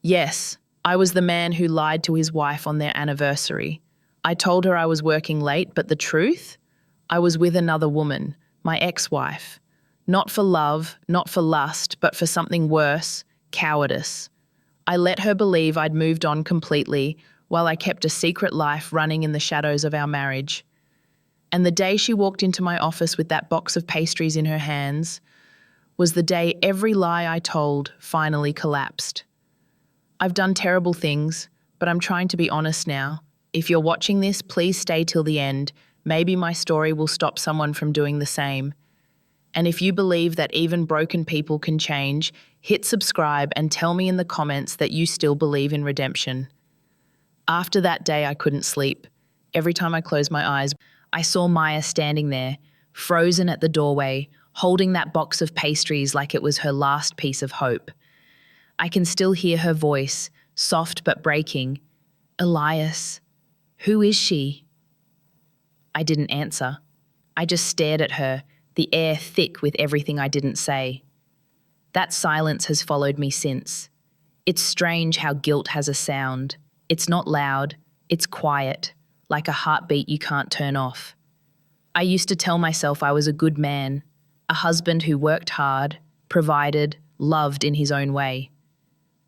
Yes, I was the man who lied to his wife on their anniversary. I told her I was working late, but the truth? I was with another woman, my ex-wife. Not for love, not for lust, but for something worse, cowardice. I let her believe I'd moved on completely while I kept a secret life running in the shadows of our marriage. And the day she walked into my office with that box of pastries in her hands was the day every lie I told finally collapsed. I've done terrible things, but I'm trying to be honest now. If you're watching this, please stay till the end. Maybe my story will stop someone from doing the same. And if you believe that even broken people can change, hit subscribe and tell me in the comments that you still believe in redemption. After that day, I couldn't sleep. Every time I closed my eyes, I saw Maya standing there, frozen at the doorway, holding that box of pastries like it was her last piece of hope. I can still hear her voice, soft but breaking. "Elias, who is she?" I didn't answer. I just stared at her, the air thick with everything I didn't say. That silence has followed me since. It's strange how guilt has a sound. It's not loud, it's quiet, like a heartbeat you can't turn off. I used to tell myself I was a good man, a husband who worked hard, provided, loved in his own way.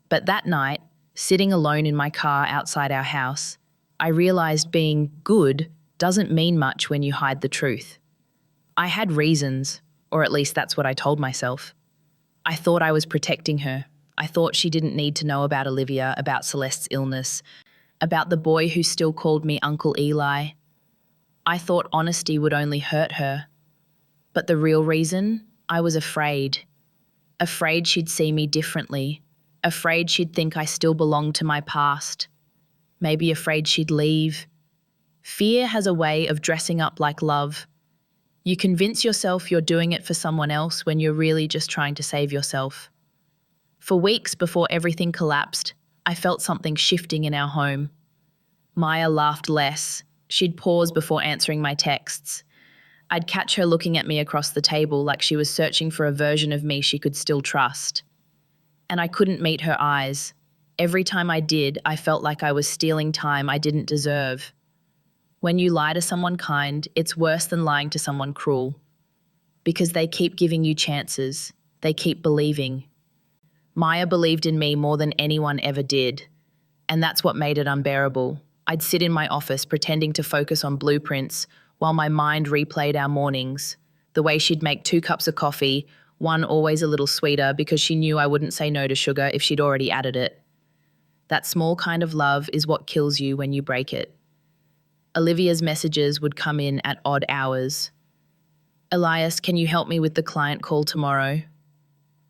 But that night, sitting alone in my car outside our house, I realized being good doesn't mean much when you hide the truth. I had reasons, or at least that's what I told myself. I thought I was protecting her. I thought she didn't need to know about Olivia, about Celeste's illness, about the boy who still called me Uncle Eli. I thought honesty would only hurt her. But the real reason? I was afraid. Afraid she'd see me differently. Afraid she'd think I still belonged to my past. Maybe afraid she'd leave. Fear has a way of dressing up like love. You convince yourself you're doing it for someone else when you're really just trying to save yourself. For weeks before everything collapsed, I felt something shifting in our home. Maya laughed less. She'd pause before answering my texts. I'd catch her looking at me across the table like she was searching for a version of me she could still trust. And I couldn't meet her eyes. Every time I did, I felt like I was stealing time I didn't deserve. When you lie to someone kind, it's worse than lying to someone cruel. Because they keep giving you chances. They keep believing. Maya believed in me more than anyone ever did. And that's what made it unbearable. I'd sit in my office pretending to focus on blueprints while my mind replayed our mornings. The way she'd make 2 cups of coffee, one always a little sweeter because she knew I wouldn't say no to sugar if she'd already added it. That small kind of love is what kills you when you break it. Olivia's messages would come in at odd hours. "Elias, can you help me with the client call tomorrow?"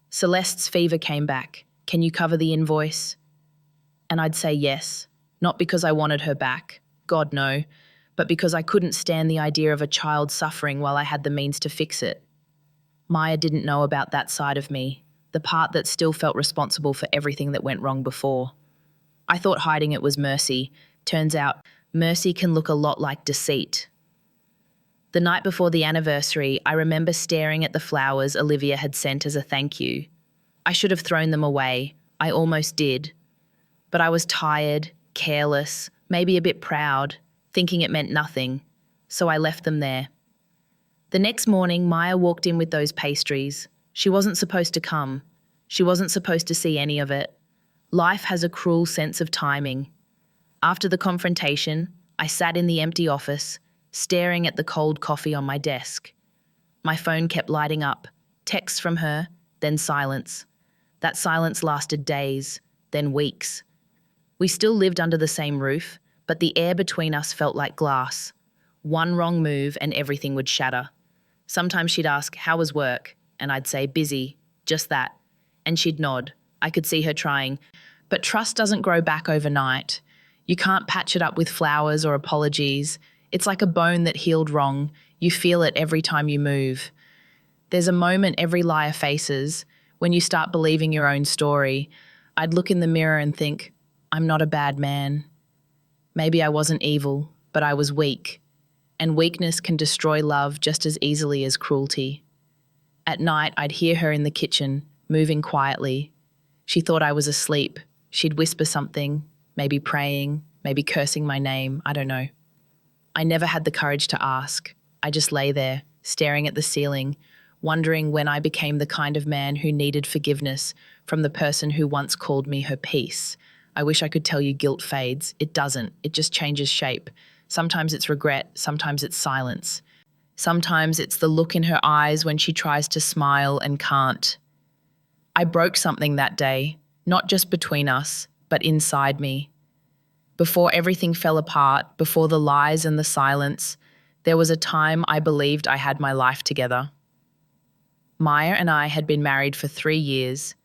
"Celeste's fever came back. Can you cover the invoice?" And I'd say yes, not because I wanted her back, God no, but because I couldn't stand the idea of a child suffering while I had the means to fix it. Maya didn't know about that side of me, the part that still felt responsible for everything that went wrong before. I thought hiding it was mercy. Turns out, mercy can look a lot like deceit. The night before the anniversary, I remember staring at the flowers Olivia had sent as a thank you. I should have thrown them away. I almost did. But I was tired, careless, maybe a bit proud, thinking it meant nothing. So I left them there. The next morning, Maya walked in with those pastries. She wasn't supposed to come. She wasn't supposed to see any of it. Life has a cruel sense of timing. After the confrontation, I sat in the empty office, staring at the cold coffee on my desk. My phone kept lighting up, texts from her, then silence. That silence lasted days, then weeks. We still lived under the same roof, but the air between us felt like glass. One wrong move and everything would shatter. Sometimes she'd ask, "How was work?" And I'd say, "Busy, just that." And she'd nod. I could see her trying. But trust doesn't grow back overnight. You can't patch it up with flowers or apologies. It's like a bone that healed wrong. You feel it every time you move. There's a moment every liar faces when you start believing your own story. I'd look in the mirror and think, I'm not a bad man. Maybe I wasn't evil, but I was weak. And weakness can destroy love just as easily as cruelty. At night, I'd hear her in the kitchen, moving quietly. She thought I was asleep, She'd whisper something, maybe praying, maybe cursing my name, I don't know. I never had the courage to ask. I just lay there, staring at the ceiling, wondering when I became the kind of man who needed forgiveness from the person who once called me her peace. I wish I could tell you guilt fades. It doesn't. It just changes shape. Sometimes it's regret, sometimes it's silence. Sometimes it's the look in her eyes when she tries to smile and can't. I broke something that day, not just between us, but inside me. Before everything fell apart, before the lies and the silence, there was a time I believed I had my life together. Maya and I had been married for 3 years,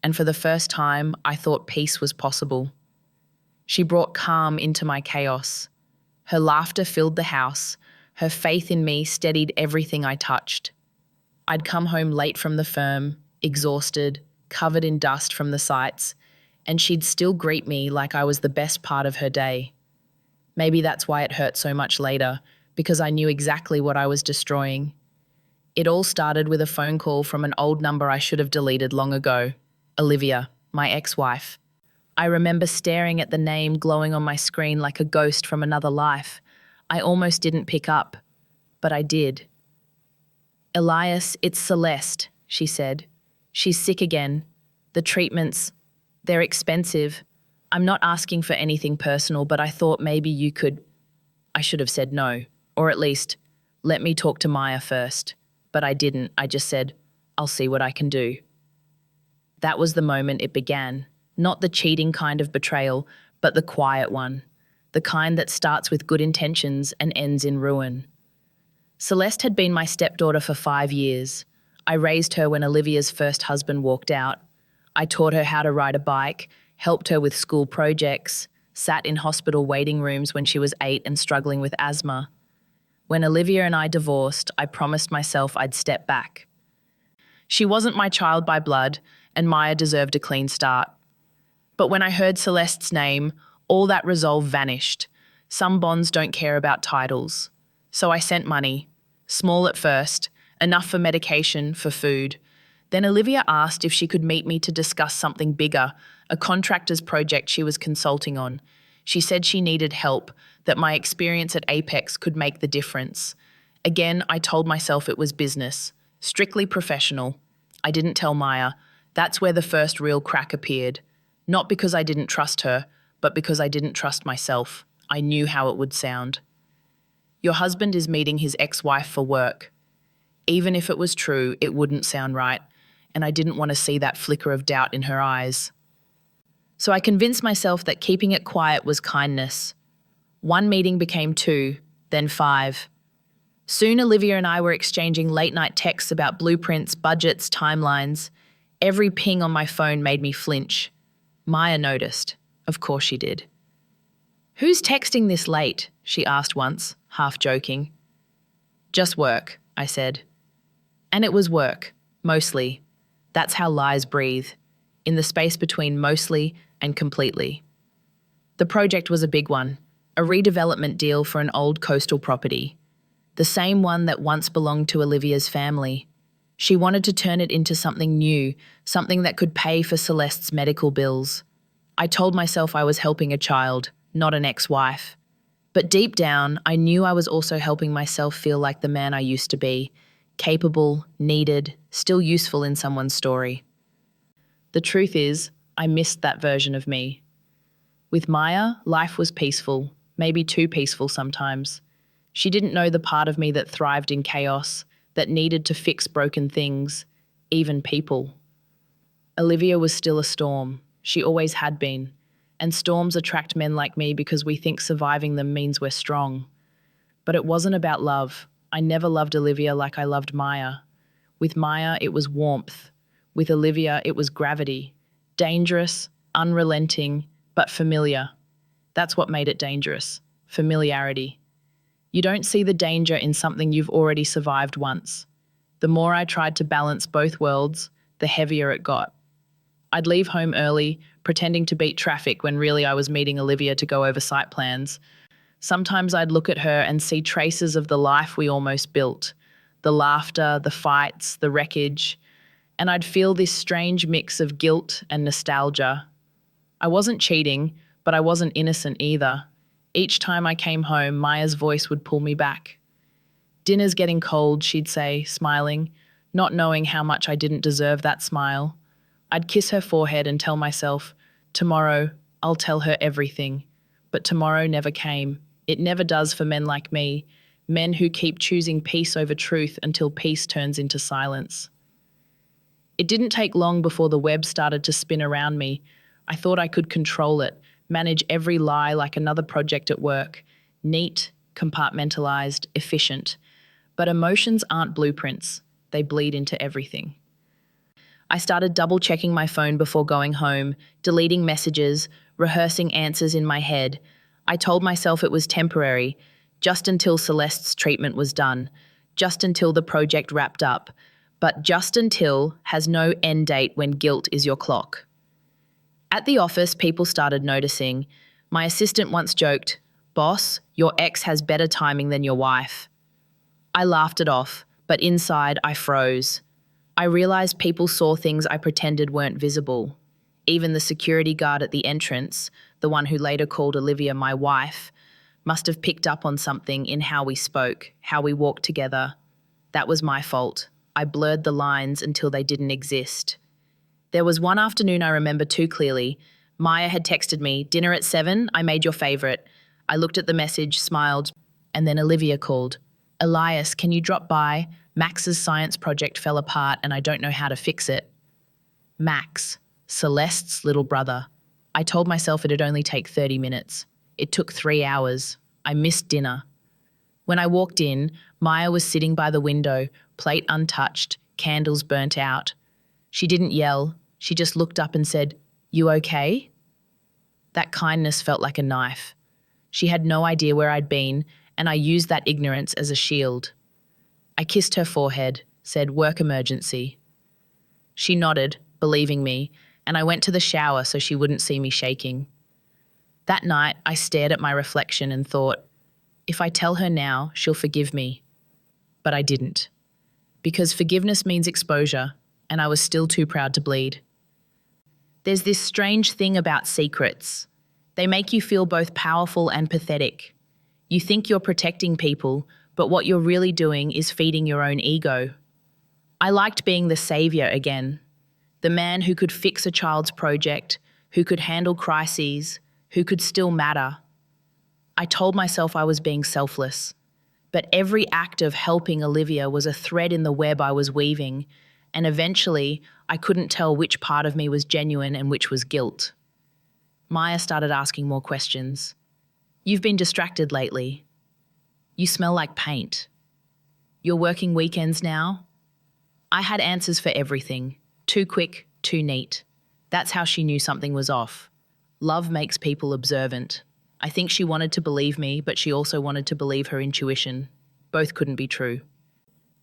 and for the first time, I thought peace was possible. She brought calm into my chaos. Her laughter filled the house. Her faith in me steadied everything I touched. I'd come home late from the firm, exhausted, covered in dust from the sights, and she'd still greet me like I was the best part of her day. Maybe that's why it hurt so much later, because I knew exactly what I was destroying. It all started with a phone call from an old number I should have deleted long ago. Olivia, my ex-wife. I remember staring at the name glowing on my screen like a ghost from another life. I almost didn't pick up, but I did. "Elias, it's Celeste," she said. "She's sick again. The treatments, they're expensive. I'm not asking for anything personal, but I thought maybe you could—" I should have said no, or at least, "Let me talk to Maya first." But I didn't. I just said, "I'll see what I can do." That was the moment it began. Not the cheating kind of betrayal, but the quiet one. The kind that starts with good intentions and ends in ruin. Celeste had been my stepdaughter for 5 years. I raised her when Olivia's first husband walked out. I taught her how to ride a bike, helped her with school projects, sat in hospital waiting rooms when she was 8 and struggling with asthma. When Olivia and I divorced, I promised myself I'd step back. She wasn't my child by blood, and Maya deserved a clean start. But when I heard Celeste's name, all that resolve vanished. Some bonds don't care about titles. So I sent money, small at first, enough for medication, for food. Then Olivia asked if she could meet me to discuss something bigger, a contractor's project she was consulting on. She said she needed help, that my experience at Apex could make the difference. Again, I told myself it was business, strictly professional. I didn't tell Maya. That's where the first real crack appeared. Not because I didn't trust her, but because I didn't trust myself. I knew how it would sound. "Your husband is meeting his ex-wife for work." Even if it was true, it wouldn't sound right, and I didn't want to see that flicker of doubt in her eyes. So I convinced myself that keeping it quiet was kindness. 1 meeting became 2, then 5. Soon Olivia and I were exchanging late-night texts about blueprints, budgets, timelines. Every ping on my phone made me flinch. Maya noticed. Of course she did. "Who's texting this late?" she asked once, half joking. "Just work," I said. And it was work, mostly. That's how lies breathe, in the space between mostly and completely. The project was a big one, a redevelopment deal for an old coastal property, the same one that once belonged to Olivia's family. She wanted to turn it into something new, something that could pay for Celeste's medical bills. I told myself I was helping a child, not an ex-wife. But deep down, I knew I was also helping myself feel like the man I used to be, capable, needed, still useful in someone's story. The truth is, I missed that version of me. With Maya, life was peaceful, maybe too peaceful sometimes. She didn't know the part of me that thrived in chaos, that needed to fix broken things, even people. Olivia was still a storm. She always had been. And storms attract men like me because we think surviving them means we're strong. But it wasn't about love. I never loved Olivia like I loved Maya. With Maya, it was warmth. With Olivia, it was gravity. Dangerous, unrelenting, but familiar. That's what made it dangerous. Familiarity. You don't see the danger in something you've already survived once. The more I tried to balance both worlds, the heavier it got. I'd leave home early, pretending to beat traffic when really I was meeting Olivia to go over site plans. Sometimes I'd look at her and see traces of the life we almost built. The laughter, the fights, the wreckage. And I'd feel this strange mix of guilt and nostalgia. I wasn't cheating, but I wasn't innocent either. Each time I came home, Maya's voice would pull me back. "Dinner's getting cold," she'd say, smiling, not knowing how much I didn't deserve that smile. I'd kiss her forehead and tell myself, "Tomorrow, I'll tell her everything." But tomorrow never came. It never does for men like me, men who keep choosing peace over truth until peace turns into silence. It didn't take long before the web started to spin around me. I thought I could control it, manage every lie like another project at work. Neat, compartmentalized, efficient. But emotions aren't blueprints. They bleed into everything. I started double-checking my phone before going home, deleting messages, rehearsing answers in my head. I told myself it was temporary, just until Celeste's treatment was done, just until the project wrapped up. But just until has no end date when guilt is your clock. At the office, people started noticing. My assistant once joked, "Boss, your ex has better timing than your wife." I laughed it off, but inside I froze. I realized people saw things I pretended weren't visible. Even the security guard at the entrance, the one who later called Olivia my wife, must have picked up on something in how we spoke, how we walked together. That was my fault. I blurred the lines until they didn't exist. There was one afternoon I remember too clearly. Maya had texted me, "Dinner at 7, I made your favorite." I looked at the message, smiled, and then Olivia called. "Elias, can you drop by? Max's science project fell apart and I don't know how to fix it." Max, Celeste's little brother. I told myself it'd only take 30 minutes. It took 3 hours. I missed dinner. When I walked in, Maya was sitting by the window, plate untouched, candles burnt out. She didn't yell. She just looked up and said, "You okay?" That kindness felt like a knife. She had no idea where I'd been, and I used that ignorance as a shield. I kissed her forehead, said, "Work emergency." She nodded, believing me, and I went to the shower so she wouldn't see me shaking. That night, I stared at my reflection and thought, if I tell her now, she'll forgive me. But I didn't. Because forgiveness means exposure, and I was still too proud to bleed. There's this strange thing about secrets. They make you feel both powerful and pathetic. You think you're protecting people, but what you're really doing is feeding your own ego. I liked being the savior again. The man who could fix a child's project, who could handle crises, who could still matter. I told myself I was being selfless, but every act of helping Olivia was a thread in the web I was weaving, and eventually I couldn't tell which part of me was genuine and which was guilt. Maya started asking more questions. "You've been distracted lately. You smell like paint. You're working weekends now?" I had answers for everything. Too quick, too neat. That's how she knew something was off. Love makes people observant. I think she wanted to believe me, but she also wanted to believe her intuition. Both couldn't be true.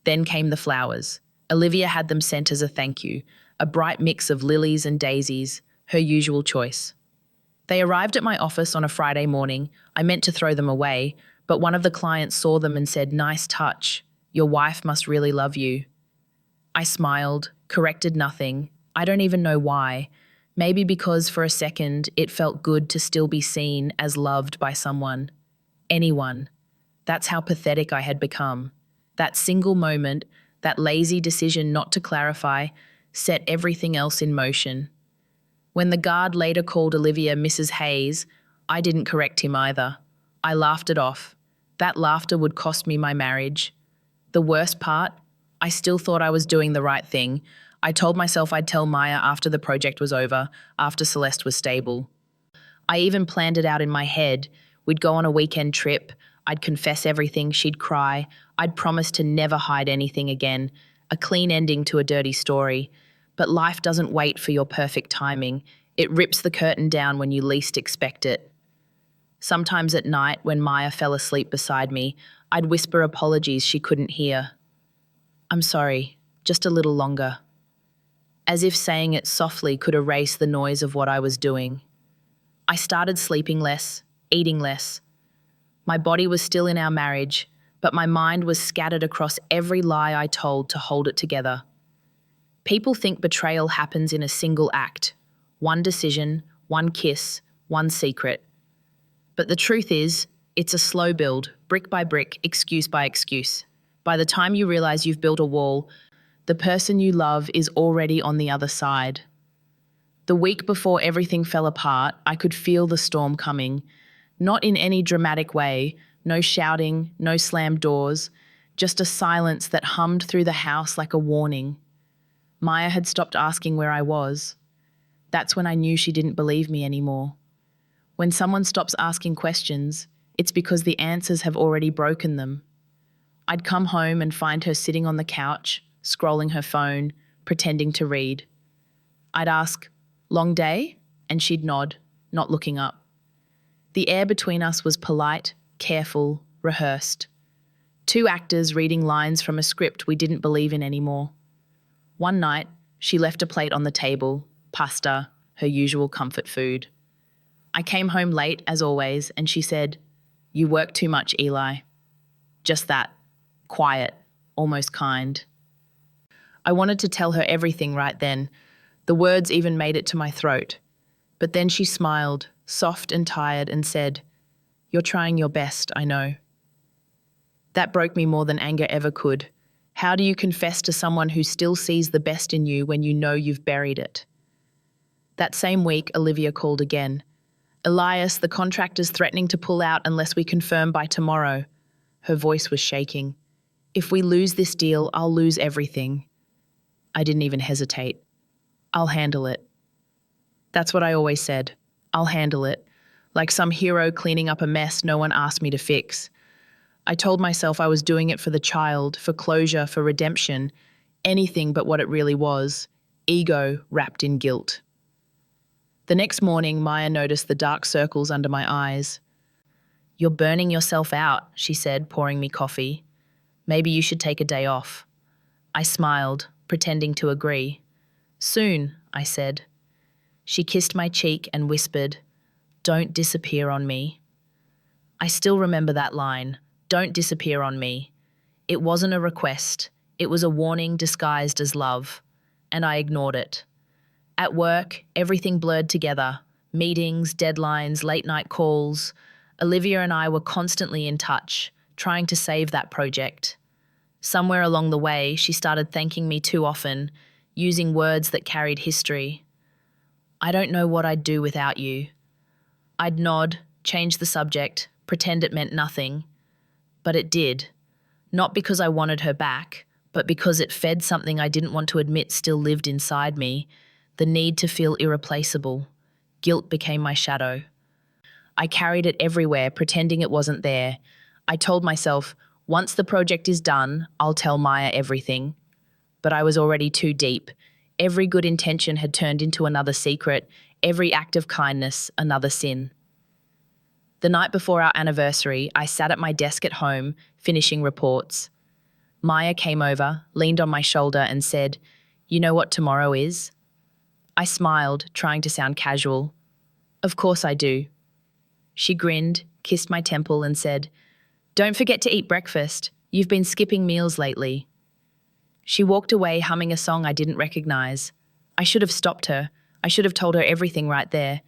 Then came the flowers. Olivia had them sent as a thank you, a bright mix of lilies and daisies, her usual choice. They arrived at my office on a Friday morning. I meant to throw them away, but one of the clients saw them and said, "Nice touch. Your wife must really love you." I smiled, corrected nothing. I don't even know why. Maybe because for a second it felt good to still be seen as loved by someone. Anyone. That's how pathetic I had become. That single moment, that lazy decision not to clarify, set everything else in motion. When the guard later called Olivia Mrs. Hayes, I didn't correct him either. I laughed it off. That laughter would cost me my marriage. The worst part, I still thought I was doing the right thing. I told myself I'd tell Maya after the project was over, after Celeste was stable. I even planned it out in my head. We'd go on a weekend trip. I'd confess everything, she'd cry. I'd promise to never hide anything again. A clean ending to a dirty story. But life doesn't wait for your perfect timing. It rips the curtain down when you least expect it. Sometimes at night, when Maya fell asleep beside me, I'd whisper apologies she couldn't hear. "I'm sorry, just a little longer." As if saying it softly could erase the noise of what I was doing. I started sleeping less, eating less. My body was still in our marriage, but my mind was scattered across every lie I told to hold it together. People think betrayal happens in a single act, one decision, one kiss, one secret. But the truth is, it's a slow build, brick by brick, excuse by excuse. By the time you realize you've built a wall, the person you love is already on the other side. The week before everything fell apart, I could feel the storm coming. Not in any dramatic way, no shouting, no slammed doors, just a silence that hummed through the house like a warning. Maya had stopped asking where I was. That's when I knew she didn't believe me anymore. When someone stops asking questions, it's because the answers have already broken them. I'd come home and find her sitting on the couch, scrolling her phone, pretending to read. I'd ask, "Long day?" and she'd nod, not looking up. The air between us was polite, careful, rehearsed. Two actors reading lines from a script we didn't believe in anymore. One night, she left a plate on the table, pasta, her usual comfort food. I came home late, as always, and she said, "You work too much, Eli." Just that, quiet, almost kind. I wanted to tell her everything right then. The words even made it to my throat. But then she smiled, soft and tired, and said, "You're trying your best, I know." That broke me more than anger ever could. How do you confess to someone who still sees the best in you when you know you've buried it? That same week, Olivia called again. "Elias, the contractor's threatening to pull out unless we confirm by tomorrow." Her voice was shaking. "If we lose this deal, I'll lose everything." I didn't even hesitate. "I'll handle it." That's what I always said. I'll handle it. Like some hero cleaning up a mess no one asked me to fix. I told myself I was doing it for the child, for closure, for redemption, anything but what it really was, ego wrapped in guilt. The next morning, Maya noticed the dark circles under my eyes. "You're burning yourself out," she said, pouring me coffee. "Maybe you should take a day off." I smiled, pretending to agree. "Soon," I said. She kissed my cheek and whispered, "Don't disappear on me." I still remember that line, "Don't disappear on me." It wasn't a request. It was a warning disguised as love. And I ignored it. At work, everything blurred together. Meetings, deadlines, late-night calls. Olivia and I were constantly in touch, trying to save that project. Somewhere along the way, she started thanking me too often, using words that carried history. "I don't know what I'd do without you." I'd nod, change the subject, pretend it meant nothing. But it did. Not because I wanted her back, but because it fed something I didn't want to admit still lived inside me, the need to feel irreplaceable. Guilt became my shadow. I carried it everywhere, pretending it wasn't there. I told myself, once the project is done, I'll tell Maya everything. But I was already too deep. Every good intention had turned into another secret, every act of kindness, another sin. The night before our anniversary, I sat at my desk at home, finishing reports. Maya came over, leaned on my shoulder and said, "You know what tomorrow is?" I smiled, trying to sound casual. "Of course I do." She grinned, kissed my temple and said, "Don't forget to eat breakfast. You've been skipping meals lately." She walked away humming a song I didn't recognize. I should have stopped her. I should have told her everything right there.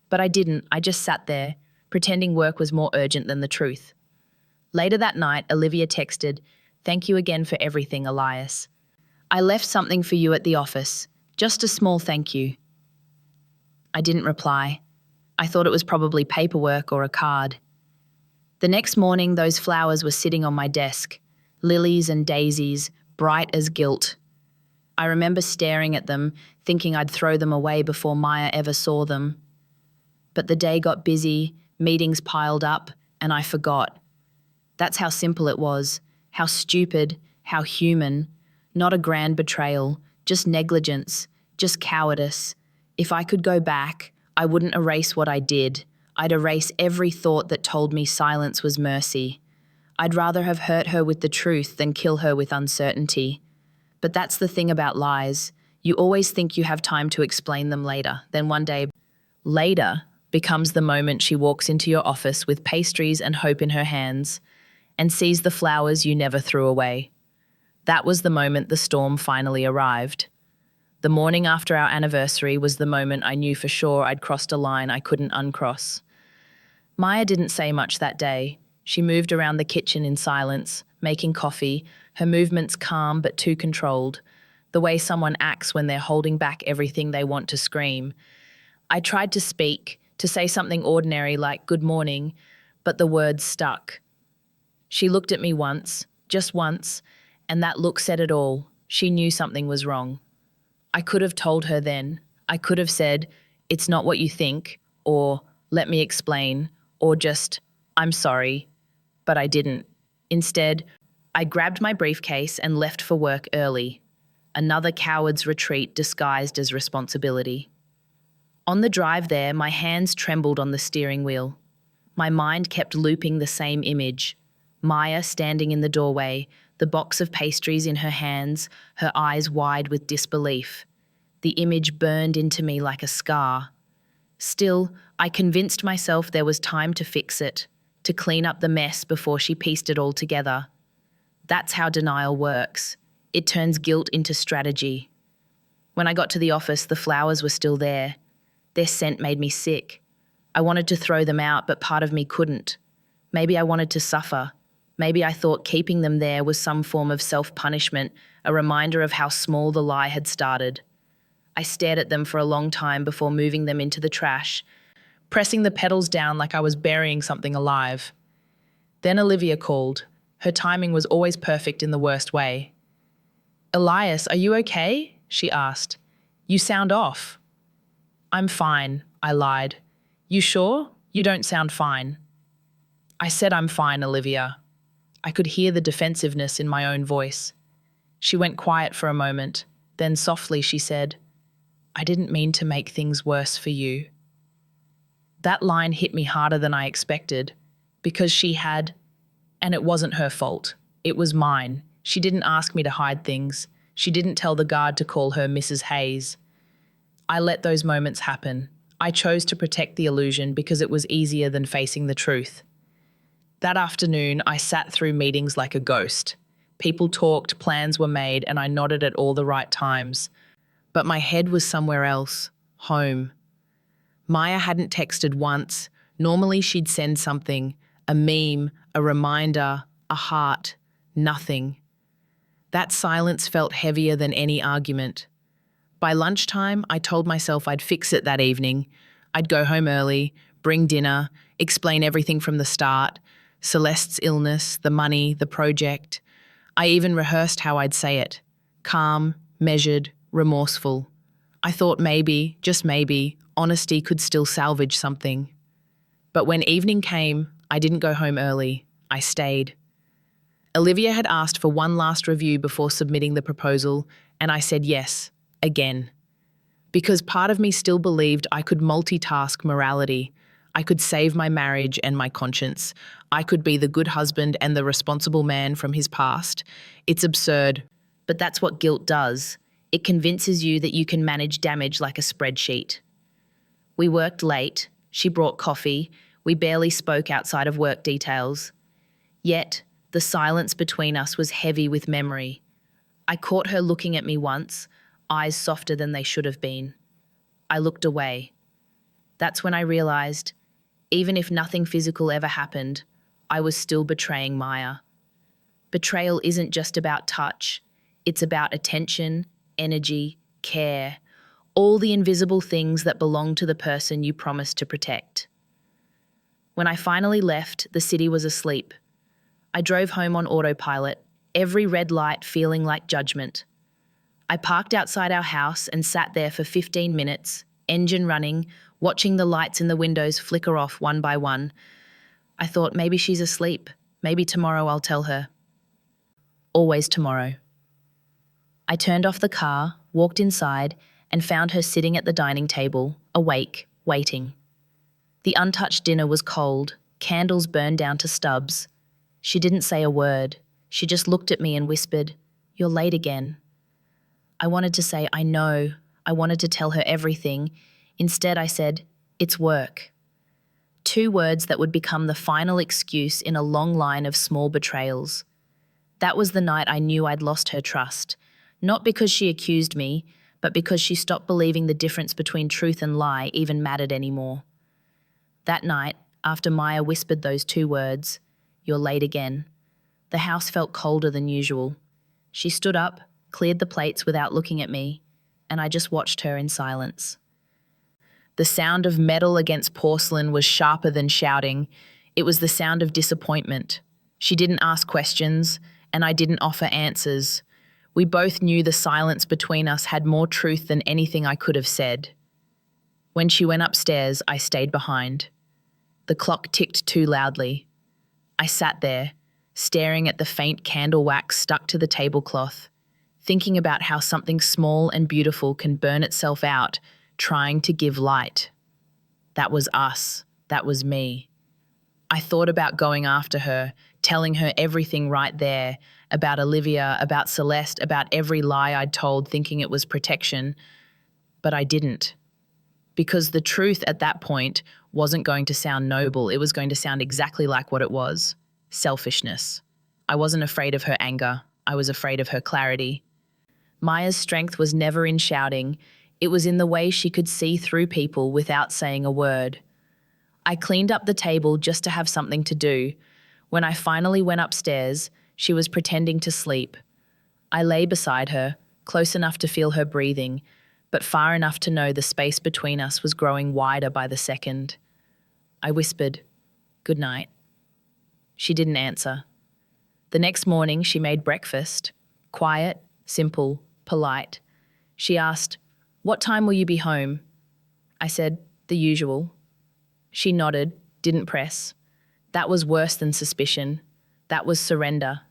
But I didn't. I just sat there, pretending work was more urgent than the truth. Later that night, Olivia texted, "Thank you again for everything, Elias. I left something for you at the office. Just a small thank you." I didn't reply. I thought it was probably paperwork or a card. The next morning, those flowers were sitting on my desk, lilies and daisies, bright as guilt. I remember staring at them, thinking I'd throw them away before Maya ever saw them. But the day got busy, meetings piled up, and I forgot. That's how simple it was, how stupid, how human. Not a grand betrayal, just negligence, just cowardice. If I could go back, I wouldn't erase what I did. I'd erase every thought that told me silence was mercy. I'd rather have hurt her with the truth than kill her with uncertainty. But that's the thing about lies. You always think you have time to explain them later. Then one day, later becomes the moment she walks into your office with pastries and hope in her hands and sees the flowers you never threw away. That was the moment the storm finally arrived. The morning after our anniversary was the moment I knew for sure I'd crossed a line I couldn't uncross. Maya didn't say much that day. She moved around the kitchen in silence, making coffee, her movements calm but too controlled, the way someone acts when they're holding back everything they want to scream. I tried to speak, to say something ordinary like good morning, but the words stuck. She looked at me once, just once, and that look said it all. She knew something was wrong. I could have told her then. I could have said, "It's not what you think," or "Let me explain," or just, "I'm sorry." But I didn't. Instead, I grabbed my briefcase and left for work early. Another coward's retreat disguised as responsibility. On the drive there, my hands trembled on the steering wheel. My mind kept looping the same image. Maya standing in the doorway, the box of pastries in her hands, her eyes wide with disbelief. The image burned into me like a scar. Still, I convinced myself there was time to fix it, to clean up the mess before she pieced it all together. That's how denial works. It turns guilt into strategy. When I got to the office, the flowers were still there. Their scent made me sick. I wanted to throw them out, but part of me couldn't. Maybe I wanted to suffer. Maybe I thought keeping them there was some form of self-punishment, a reminder of how small the lie had started. I stared at them for a long time before moving them into the trash, pressing the petals down like I was burying something alive. Then Olivia called. Her timing was always perfect in the worst way. "Elias, are you okay?" she asked. "You sound off." "I'm fine," I lied. "You sure? You don't sound fine." "I said I'm fine, Olivia." I could hear the defensiveness in my own voice. She went quiet for a moment. Then softly she said, "I didn't mean to make things worse for you." That line hit me harder than I expected, because she had, and it wasn't her fault. It was mine. She didn't ask me to hide things. She didn't tell the guard to call her Mrs. Hayes. I let those moments happen. I chose to protect the illusion because it was easier than facing the truth. That afternoon, I sat through meetings like a ghost. People talked, plans were made, and I nodded at all the right times. But my head was somewhere else, home. Maya hadn't texted once. Normally she'd send something, a meme, a reminder, a heart, nothing. That silence felt heavier than any argument. By lunchtime, I told myself I'd fix it that evening. I'd go home early, bring dinner, explain everything from the start, Celeste's illness, the money, the project. I even rehearsed how I'd say it. Calm, measured, remorseful. I thought maybe, just maybe, honesty could still salvage something. But when evening came, I didn't go home early. I stayed. Olivia had asked for one last review before submitting the proposal, and I said yes, again. Because part of me still believed I could multitask morality. I could save my marriage and my conscience. I could be the good husband and the responsible man from his past. It's absurd, but that's what guilt does. It convinces you that you can manage damage like a spreadsheet. We worked late. She brought coffee. We barely spoke outside of work details. Yet, the silence between us was heavy with memory. I caught her looking at me once, eyes softer than they should have been. I looked away. That's when I realized, even if nothing physical ever happened, I was still betraying Maya. Betrayal isn't just about touch. It's about attention, energy, care, all the invisible things that belong to the person you promised to protect. When I finally left, the city was asleep. I drove home on autopilot, every red light feeling like judgment. I parked outside our house and sat there for 15 minutes, engine running, watching the lights in the windows flicker off one by one. I thought maybe she's asleep. Maybe tomorrow I'll tell her. Always tomorrow. I turned off the car, walked inside, and found her sitting at the dining table, awake, waiting. The untouched dinner was cold, candles burned down to stubs. She didn't say a word. She just looked at me and whispered, "You're late again." I wanted to say, "I know." I wanted to tell her everything. Instead, I said, "It's work." 2 words that would become the final excuse in a long line of small betrayals. That was the night I knew I'd lost her trust. Not because she accused me, but because she stopped believing the difference between truth and lie even mattered anymore. That night, after Maya whispered those 2 words, "You're late again," the house felt colder than usual. She stood up, cleared the plates without looking at me, and I just watched her in silence. The sound of metal against porcelain was sharper than shouting. It was the sound of disappointment. She didn't ask questions, and I didn't offer answers. We both knew the silence between us had more truth than anything I could have said. When she went upstairs, I stayed behind. The clock ticked too loudly. I sat there, staring at the faint candle wax stuck to the tablecloth, thinking about how something small and beautiful can burn itself out, trying to give light. That was us. That was me. I thought about going after her, telling her everything right there, about Olivia, about Celeste, about every lie I'd told, thinking it was protection. But I didn't. Because the truth at that point wasn't going to sound noble. It was going to sound exactly like what it was: selfishness. I wasn't afraid of her anger. I was afraid of her clarity. Maya's strength was never in shouting. It was in the way she could see through people without saying a word. I cleaned up the table just to have something to do. When I finally went upstairs, she was pretending to sleep. I lay beside her, close enough to feel her breathing, but far enough to know the space between us was growing wider by the second. I whispered, "Good night." She didn't answer. The next morning, she made breakfast. Quiet, simple, polite. She asked, "What time will you be home?" I said, "The usual." She nodded, didn't press. That was worse than suspicion. That was surrender.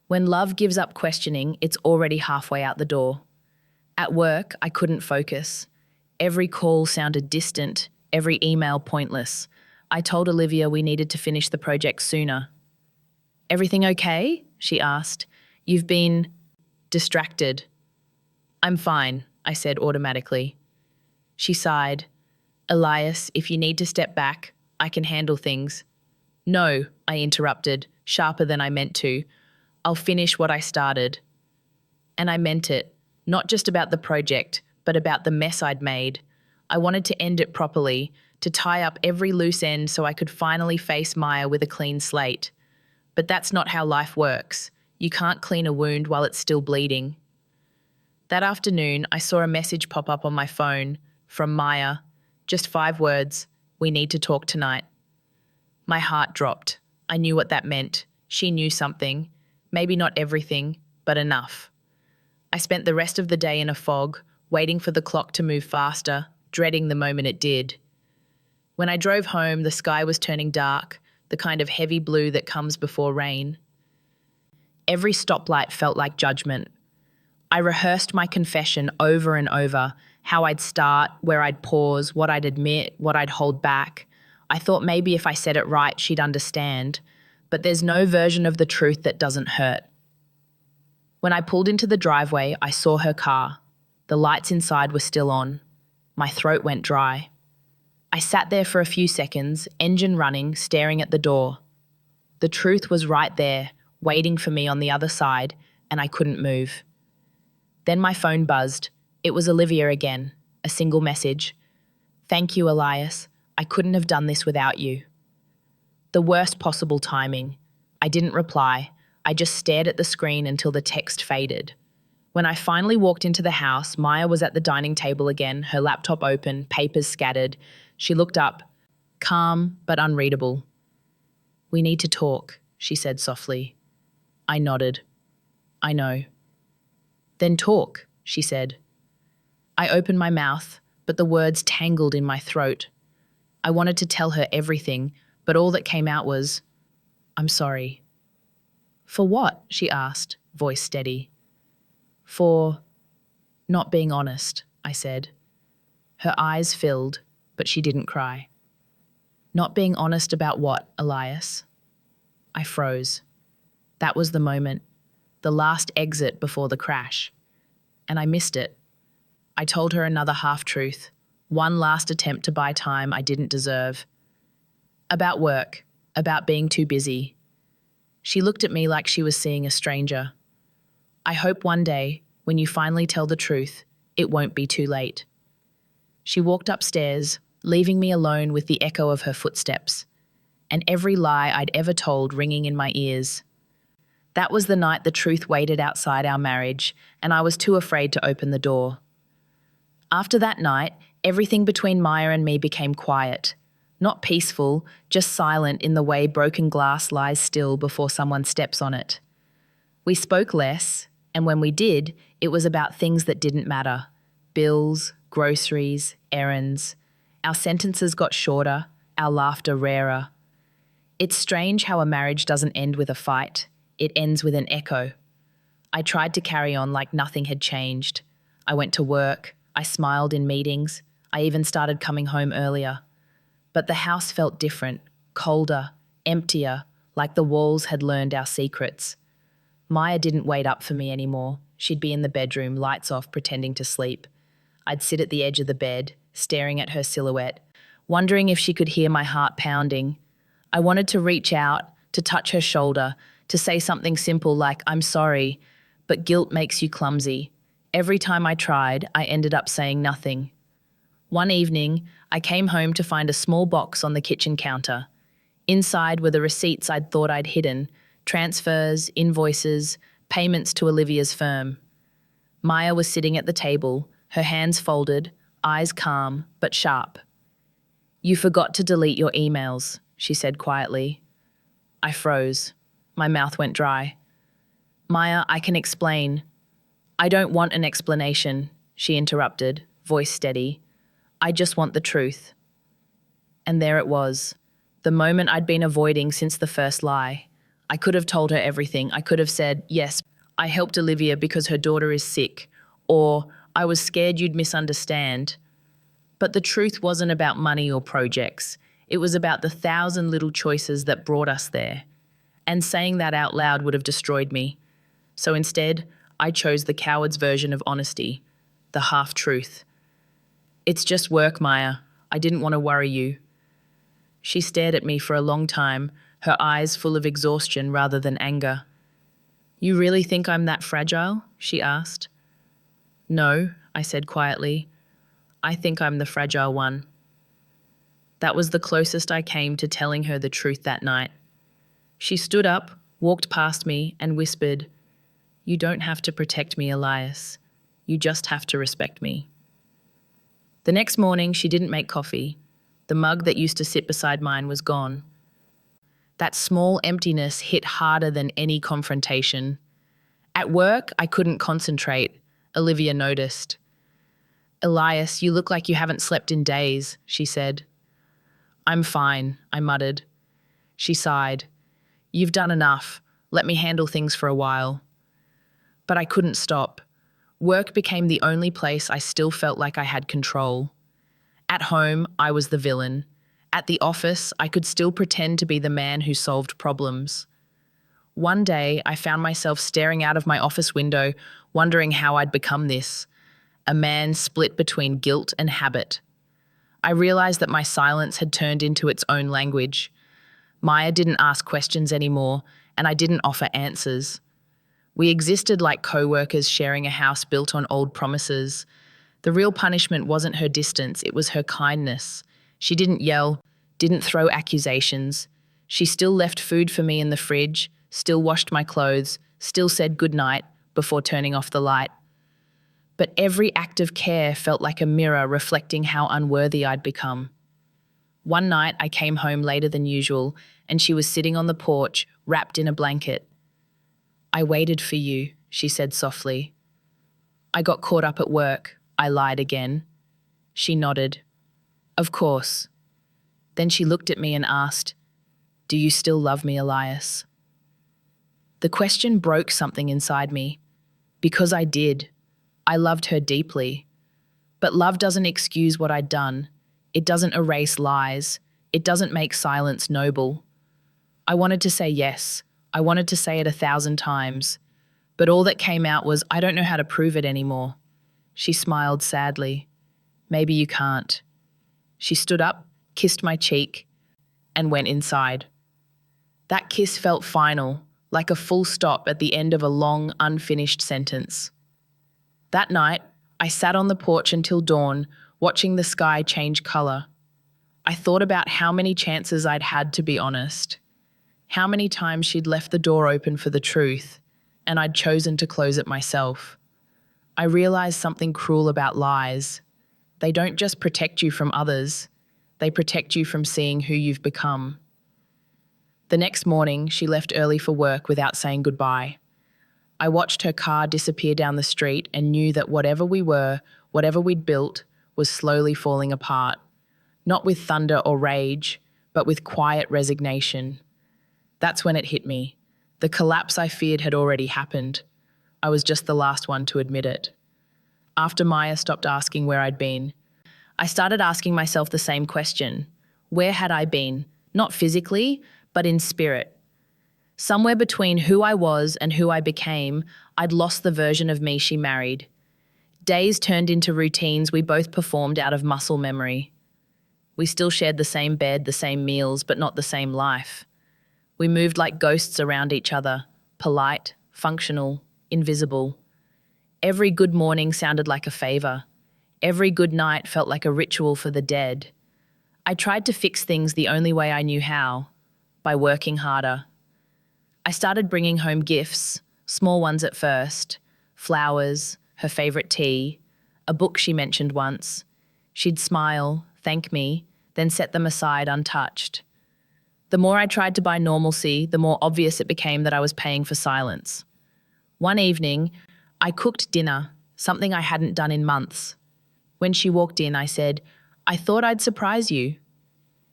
When love gives up questioning, it's already halfway out the door. At work, I couldn't focus. Every call sounded distant, every email pointless. I told Olivia we needed to finish the project sooner. "Everything okay?" she asked. "You've been distracted." "I'm fine," I said automatically. She sighed. "Elias, if you need to step back, I can handle things." "No," I interrupted, sharper than I meant to. "I'll finish what I started." And I meant it, not just about the project, but about the mess I'd made. I wanted to end it properly, to tie up every loose end so I could finally face Maya with a clean slate. But that's not how life works. You can't clean a wound while it's still bleeding. That afternoon, I saw a message pop up on my phone from Maya. Just 5 words: "We need to talk tonight." My heart dropped. I knew what that meant. She knew something. Maybe not everything, but enough. I spent the rest of the day in a fog, waiting for the clock to move faster, dreading the moment it did. When I drove home, the sky was turning dark, the kind of heavy blue that comes before rain. Every stoplight felt like judgment. I rehearsed my confession over and over, how I'd start, where I'd pause, what I'd admit, what I'd hold back. I thought maybe if I said it right, she'd understand. But there's no version of the truth that doesn't hurt. When I pulled into the driveway, I saw her car. The lights inside were still on. My throat went dry. I sat there for a few seconds, engine running, staring at the door. The truth was right there, waiting for me on the other side, and I couldn't move. Then my phone buzzed. It was Olivia again, a single message. "Thank you, Elias. I couldn't have done this without you." The worst possible timing. I didn't reply. I just stared at the screen until the text faded. When I finally walked into the house, Maya was at the dining table again, her laptop open, papers scattered. She looked up, calm but unreadable. "We need to talk," she said softly. I nodded. "I know." "Then talk," she said. I opened my mouth, but the words tangled in my throat. I wanted to tell her everything, but all that came out was, "I'm sorry." "For what?" she asked, voice steady. "For not being honest," I said. Her eyes filled, but she didn't cry. "Not being honest about what, Elias?" I froze. That was the moment, the last exit before the crash. And I missed it. I told her another half-truth, one last attempt to buy time I didn't deserve. About work, about being too busy. She looked at me like she was seeing a stranger. "I hope one day, when you finally tell the truth, It won't be too late. She walked upstairs, leaving me alone with the echo of her footsteps, and every lie I'd ever told ringing in my ears. That was the night the truth waited outside our marriage, and I was too afraid to open the door. After that night, everything between Maya and me became quiet. Not peaceful, just silent in the way broken glass lies still before someone steps on it. We spoke less, and when we did, it was about things that didn't matter. Bills, groceries, errands. Our sentences got shorter, our laughter rarer. It's strange how a marriage doesn't end with a fight. It ends with an echo. I tried to carry on like nothing had changed. I went to work, I smiled in meetings, I even started coming home earlier. But the house felt different, colder, emptier, like the walls had learned our secrets. Maya didn't wait up for me anymore. She'd be in the bedroom, lights off, pretending to sleep. I'd sit at the edge of the bed, staring at her silhouette, wondering if she could hear my heart pounding. I wanted to reach out, to touch her shoulder, to say something simple like, "I'm sorry," but guilt makes you clumsy. Every time I tried, I ended up saying nothing. One evening, I came home to find a small box on the kitchen counter. Inside were the receipts I'd thought I'd hidden, transfers, invoices, payments to Olivia's firm. Maya was sitting at the table, her hands folded, eyes calm but sharp. "You forgot to delete your emails," she said quietly. I froze. My mouth went dry. "Maya, I can explain." "I don't want an explanation," she interrupted, voice steady. "I just want the truth." And there it was, the moment I'd been avoiding since the first lie. I could have told her everything. I could have said, "Yes, I helped Olivia because her daughter is sick," or "I was scared you'd misunderstand." But the truth wasn't about money or projects. It was about the 1,000 little choices that brought us there. And saying that out loud would have destroyed me. So instead, I chose the coward's version of honesty, the half-truth. "It's just work, Maya. I didn't want to worry you." She stared at me for a long time, her eyes full of exhaustion rather than anger. "You really think I'm that fragile?" she asked. "No," I said quietly. "I think I'm the fragile one." That was the closest I came to telling her the truth that night. She stood up, walked past me, and whispered, "You don't have to protect me, Elias. You just have to respect me." The next morning, she didn't make coffee. The mug that used to sit beside mine was gone. That small emptiness hit harder than any confrontation. At work, I couldn't concentrate. Olivia noticed. "Elias, you look like you haven't slept in days," she said. "I'm fine," I muttered. She sighed. "You've done enough. Let me handle things for a while." But I couldn't stop. Work became the only place I still felt like I had control. At home, I was the villain. At the office, I could still pretend to be the man who solved problems. One day, I found myself staring out of my office window, wondering how I'd become this, a man split between guilt and habit. I realized that my silence had turned into its own language. Maya didn't ask questions anymore, and I didn't offer answers. We existed like co-workers sharing a house built on old promises. The real punishment wasn't her distance, it was her kindness. She didn't yell, didn't throw accusations. She still left food for me in the fridge, still washed my clothes, still said goodnight before turning off the light. But every act of care felt like a mirror reflecting how unworthy I'd become. One night I came home later than usual, and she was sitting on the porch, wrapped in a blanket. "I waited for you," she said softly. "I got caught up at work," I lied again. She nodded. "Of course." Then she looked at me and asked, "Do you still love me, Elias?" The question broke something inside me. Because I did. I loved her deeply. But love doesn't excuse what I'd done. It doesn't erase lies. It doesn't make silence noble. I wanted to say yes. I wanted to say it 1,000 times. But all that came out was, "I don't know how to prove it anymore." She smiled sadly. "Maybe you can't." She stood up, kissed my cheek, and went inside. That kiss felt final, like a full stop at the end of a long, unfinished sentence. That night, I sat on the porch until dawn, watching the sky change color. I thought about how many chances I'd had to be honest, how many times she'd left the door open for the truth, and I'd chosen to close it myself. I realized something cruel about lies. They don't just protect you from others, they protect you from seeing who you've become. The next morning, she left early for work without saying goodbye. I watched her car disappear down the street and knew that whatever we were, whatever we'd built, was slowly falling apart. Not with thunder or rage, but with quiet resignation. That's when it hit me. The collapse I feared had already happened. I was just the last one to admit it. After Maya stopped asking where I'd been, I started asking myself the same question. Where had I been? Not physically, but in spirit. Somewhere between who I was and who I became, I'd lost the version of me she married. Days turned into routines we both performed out of muscle memory. We still shared the same bed, the same meals, but not the same life. We moved like ghosts around each other, polite, functional, invisible. Every good morning sounded like a favor. Every good night felt like a ritual for the dead. I tried to fix things the only way I knew how, by working harder. I started bringing home gifts, small ones at first, flowers, her favorite tea, a book she mentioned once. She'd smile, thank me, then set them aside untouched. The more I tried to buy normalcy, the more obvious it became that I was paying for silence. One evening, I cooked dinner, something I hadn't done in months. When she walked in, I said, "I thought I'd surprise you."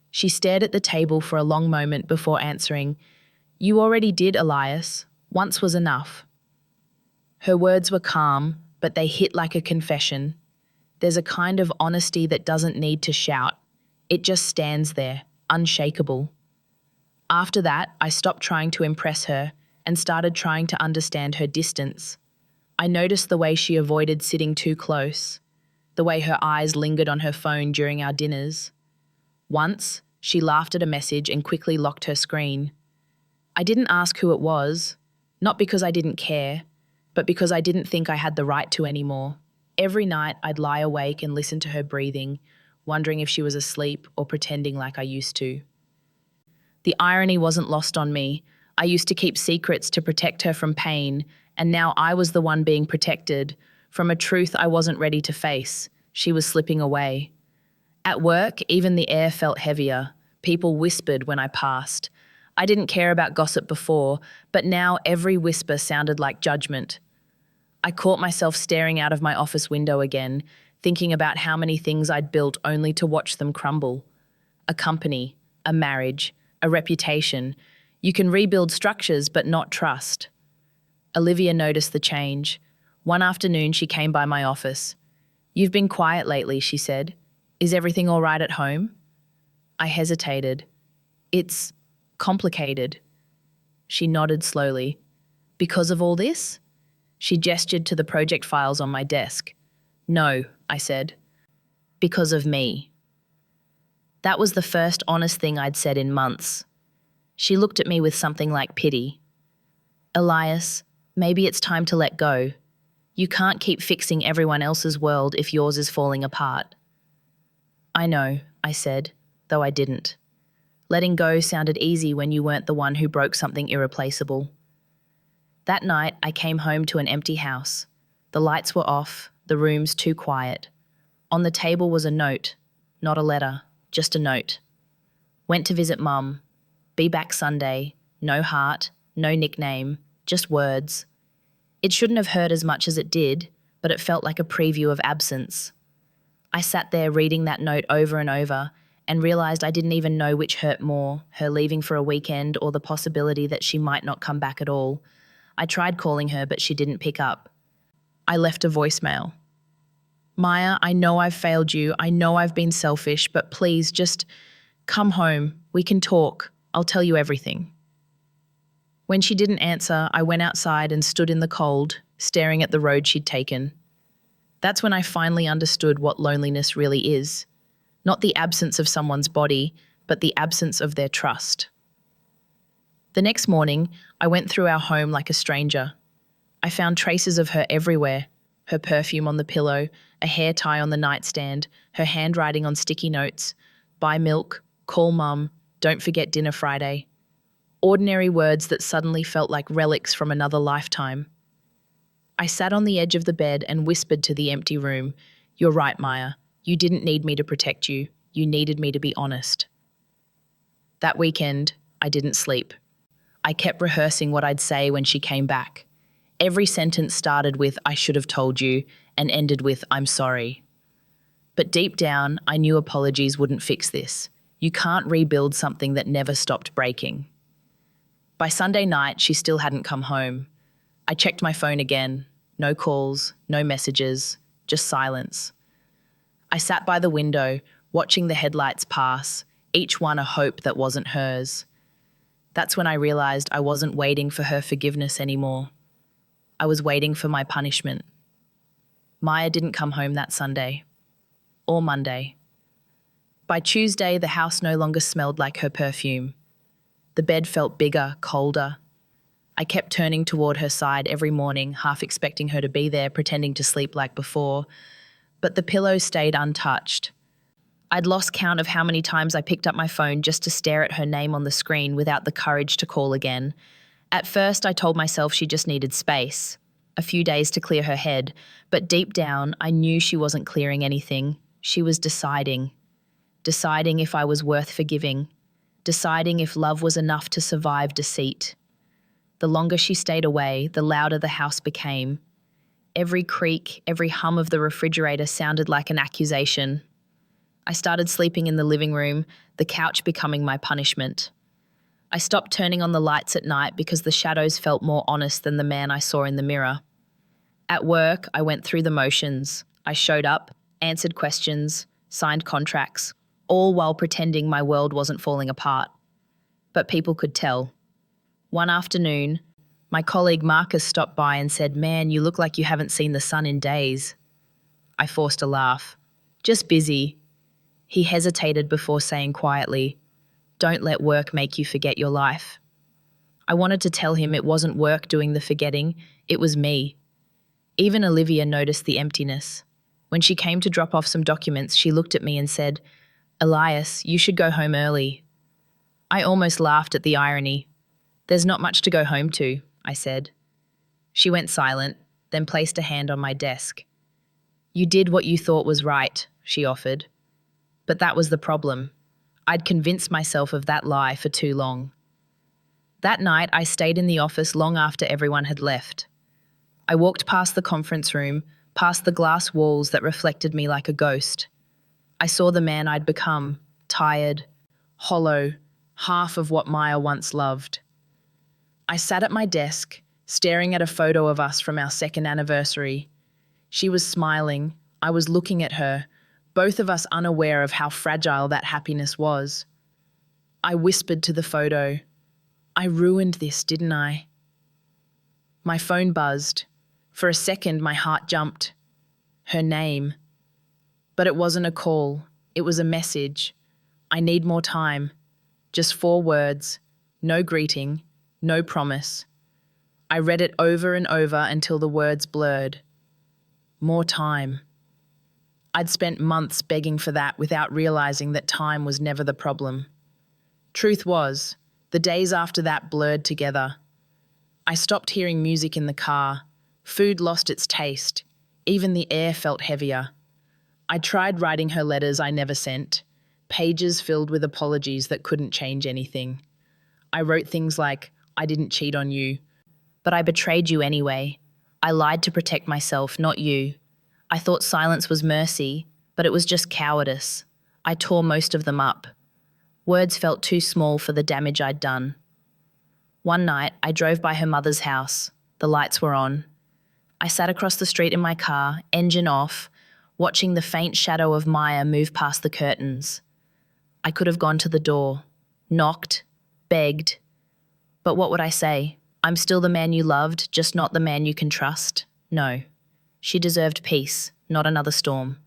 She stared at the table for a long moment before answering, "You already did, Elias. Once was enough." Her words were calm, but they hit like a confession. There's a kind of honesty that doesn't need to shout. It just stands there, unshakable. After that, I stopped trying to impress her and started trying to understand her distance. I noticed the way she avoided sitting too close, the way her eyes lingered on her phone during our dinners. Once, she laughed at a message and quickly locked her screen. I didn't ask who it was, not because I didn't care, but because I didn't think I had the right to anymore. Every night, I'd lie awake and listen to her breathing, wondering if she was asleep or pretending like I used to. The irony wasn't lost on me. I used to keep secrets to protect her from pain, and now I was the one being protected from a truth I wasn't ready to face. She was slipping away. At work, even the air felt heavier. People whispered when I passed. I didn't care about gossip before, but now every whisper sounded like judgment. I caught myself staring out of my office window again, thinking about how many things I'd built only to watch them crumble. A company, a marriage, a reputation. You can rebuild structures, but not trust. Olivia noticed the change. One afternoon, she came by my office. "You've been quiet lately," she said. "Is everything all right at home?" I hesitated. "It's complicated." She nodded slowly. "Because of all this?" She gestured to the project files on my desk. "No," I said. "Because of me." That was the first honest thing I'd said in months. She looked at me with something like pity. "Elias, maybe it's time to let go. You can't keep fixing everyone else's world if yours is falling apart." "I know," I said, though I didn't. Letting go sounded easy when you weren't the one who broke something irreplaceable. That night, I came home to an empty house. The lights were off, the rooms too quiet. On the table was a note, not a letter, just a note. Went to visit Mum. Be back Sunday. No heart, no nickname, just words. It shouldn't have hurt as much as it did, but it felt like a preview of absence. I sat there reading that note over and over and realised I didn't even know which hurt more, her leaving for a weekend or the possibility that she might not come back at all. I tried calling her, but she didn't pick up. I left a voicemail. "Maya, I know I've failed you. I know I've been selfish, but please just come home. We can talk. I'll tell you everything." When she didn't answer, I went outside and stood in the cold, staring at the road she'd taken. That's when I finally understood what loneliness really is. Not the absence of someone's body, but the absence of their trust. The next morning, I went through our home like a stranger. I found traces of her everywhere. her perfume on the pillow, a hair tie on the nightstand, her handwriting on sticky notes. Buy milk, call mum, don't forget dinner Friday. Ordinary words that suddenly felt like relics from another lifetime. I sat on the edge of the bed and whispered to the empty room, "You're right, Maya. You didn't need me to protect you. You needed me to be honest." That weekend, I didn't sleep. I kept rehearsing what I'd say when she came back. Every sentence started with, "I should have told you," and ended with, "I'm sorry." But deep down, I knew apologies wouldn't fix this. You can't rebuild something that never stopped breaking. By Sunday night, she still hadn't come home. I checked my phone again. No calls, no messages, just silence. I sat by the window, watching the headlights pass, each one a hope that wasn't hers. That's when I realized I wasn't waiting for her forgiveness anymore. I was waiting for my punishment. Maya didn't come home that Sunday. Or Monday. By Tuesday, the house no longer smelled like her perfume. The bed felt bigger, colder. I kept turning toward her side every morning, half expecting her to be there, pretending to sleep like before. But the pillow stayed untouched. I'd lost count of how many times I picked up my phone just to stare at her name on the screen without the courage to call again. At first, I told myself she just needed space, a few days to clear her head, but deep down, I knew she wasn't clearing anything. She was deciding if I was worth forgiving, deciding if love was enough to survive deceit. The longer she stayed away, the louder the house became. Every creak, every hum of the refrigerator sounded like an accusation. I started sleeping in the living room, the couch becoming my punishment. I stopped turning on the lights at night because the shadows felt more honest than the man I saw in the mirror. At work, I went through the motions. I showed up, answered questions, signed contracts, all while pretending my world wasn't falling apart. But people could tell. One afternoon, my colleague Marcus stopped by and said, "Man, you look like you haven't seen the sun in days." I forced a laugh. "Just busy." He hesitated before saying quietly, "Don't let work make you forget your life." I wanted to tell him it wasn't work doing the forgetting, it was me. Even Olivia noticed the emptiness. When she came to drop off some documents, she looked at me and said, "Elias, you should go home early." I almost laughed at the irony. "There's not much to go home to," I said. She went silent, then placed a hand on my desk. "You did what you thought was right," she offered. But that was the problem. I'd convinced myself of that lie for too long. That night, I stayed in the office long after everyone had left. I walked past the conference room, past the glass walls that reflected me like a ghost. I saw the man I'd become, tired, hollow, half of what Maya once loved. I sat at my desk, staring at a photo of us from our second anniversary. She was smiling. I was looking at her, both of us unaware of how fragile that happiness was. I whispered to the photo, "I ruined this, didn't I?" My phone buzzed. For a second, my heart jumped. Her name. But it wasn't a call. It was a message. "I need more time." Just 4 words. No greeting. No promise. I read it over and over until the words blurred. More time. I'd spent months begging for that without realizing that time was never the problem. Truth was, the days after that blurred together. I stopped hearing music in the car. Food lost its taste. Even the air felt heavier. I tried writing her letters I never sent, pages filled with apologies that couldn't change anything. I wrote things like, "I didn't cheat on you, but I betrayed you anyway. I lied to protect myself, not you. I thought silence was mercy, but it was just cowardice." I tore most of them up. Words felt too small for the damage I'd done. One night, I drove by her mother's house. The lights were on. I sat across the street in my car, engine off, watching the faint shadow of Maya move past the curtains. I could have gone to the door, knocked, begged. But what would I say? I'm still the man you loved, just not the man you can trust? No. She deserved peace, not another storm.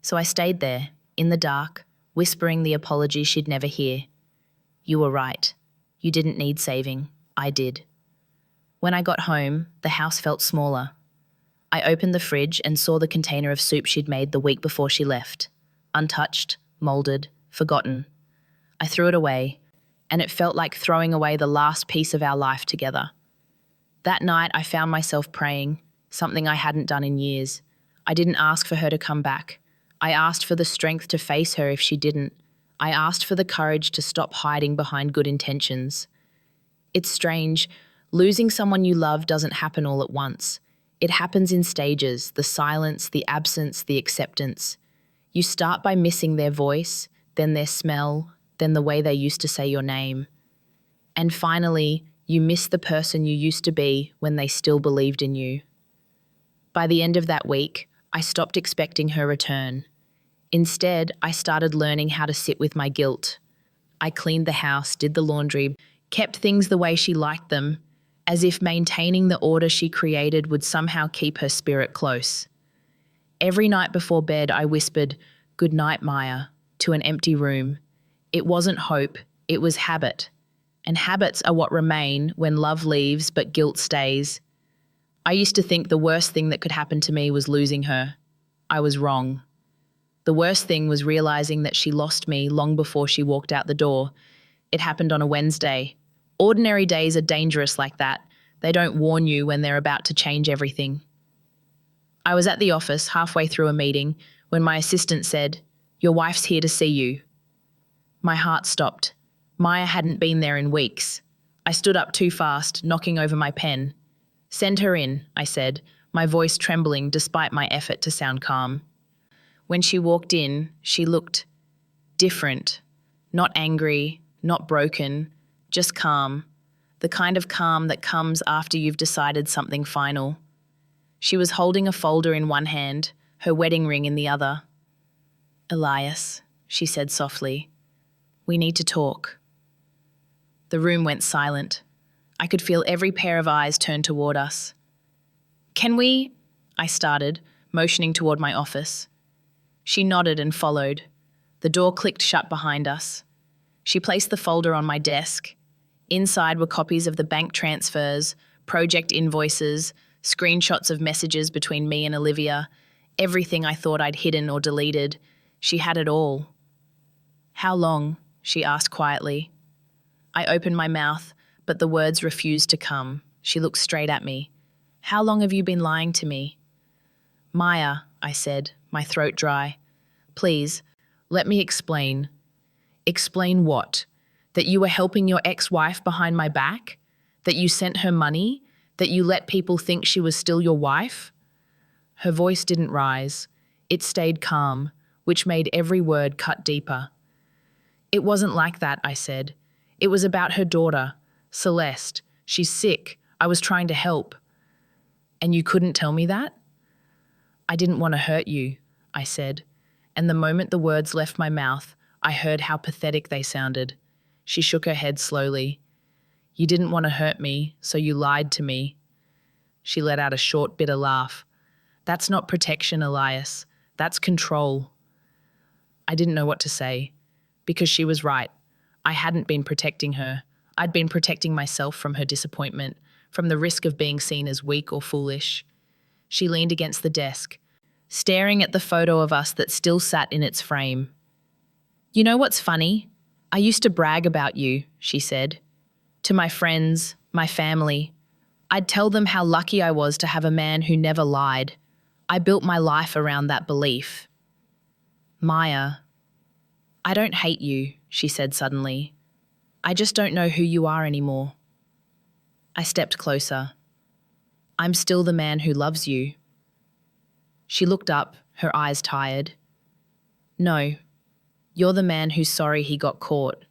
So I stayed there, in the dark, whispering the apology she'd never hear. "You were right. You didn't need saving. I did." When I got home, the house felt smaller. I opened the fridge and saw the container of soup she'd made the week before she left. Untouched, molded, forgotten. I threw it away, and it felt like throwing away the last piece of our life together. That night, I found myself praying, something I hadn't done in years. I didn't ask for her to come back. I asked for the strength to face her if she didn't. I asked for the courage to stop hiding behind good intentions. It's strange. Losing someone you love doesn't happen all at once. It happens in stages, the silence, the absence, the acceptance. You start by missing their voice, then their smell, then the way they used to say your name. And finally, you miss the person you used to be when they still believed in you. By the end of that week, I stopped expecting her return. Instead, I started learning how to sit with my guilt. I cleaned the house, did the laundry, kept things the way she liked them, as if maintaining the order she created would somehow keep her spirit close. Every night before bed, I whispered, "Good night, Maya," to an empty room. It wasn't hope, it was habit. And habits are what remain when love leaves but guilt stays. I used to think the worst thing that could happen to me was losing her. I was wrong. The worst thing was realizing that she lost me long before she walked out the door. It happened on a Wednesday. Ordinary days are dangerous like that. They don't warn you when they're about to change everything. I was at the office halfway through a meeting when my assistant said, "Your wife's here to see you." My heart stopped. Maya hadn't been there in weeks. I stood up too fast, knocking over my pen. "Send her in," I said, my voice trembling despite my effort to sound calm. When she walked in, she looked different. Not angry, not broken, just calm. The kind of calm that comes after you've decided something final. She was holding a folder in one hand, her wedding ring in the other. "Elias," she said softly, "we need to talk." The room went silent. I could feel every pair of eyes turn toward us. "Can we?" I started, motioning toward my office. She nodded and followed. The door clicked shut behind us. She placed the folder on my desk. Inside were copies of the bank transfers, project invoices, screenshots of messages between me and Olivia, everything I thought I'd hidden or deleted. She had it all. "How long?" she asked quietly. I opened my mouth, but the words refused to come. She looked straight at me. "How long have you been lying to me?" "Maya," I said, my throat dry. "Please, let me explain." "Explain what? That you were helping your ex-wife behind my back? That you sent her money? That you let people think she was still your wife?" Her voice didn't rise. It stayed calm, which made every word cut deeper. "It wasn't like that," I said. "It was about her daughter, Celeste. She's sick. I was trying to help." "And you couldn't tell me that?" "I didn't want to hurt you," I said. And the moment the words left my mouth, I heard how pathetic they sounded. She shook her head slowly. "You didn't want to hurt me, so you lied to me." She let out a short, bitter laugh. "That's not protection, Elias. That's control." I didn't know what to say, because she was right. I hadn't been protecting her. I'd been protecting myself from her disappointment, from the risk of being seen as weak or foolish. She leaned against the desk, staring at the photo of us that still sat in its frame. "You know what's funny? I used to brag about you," she said. "To my friends, my family. I'd tell them how lucky I was to have a man who never lied. I built my life around that belief." "Maya, I don't hate you," she said suddenly. "I just don't know who you are anymore." I stepped closer. "I'm still the man who loves you." She looked up, her eyes tired. "No, you're the man who's sorry he got caught."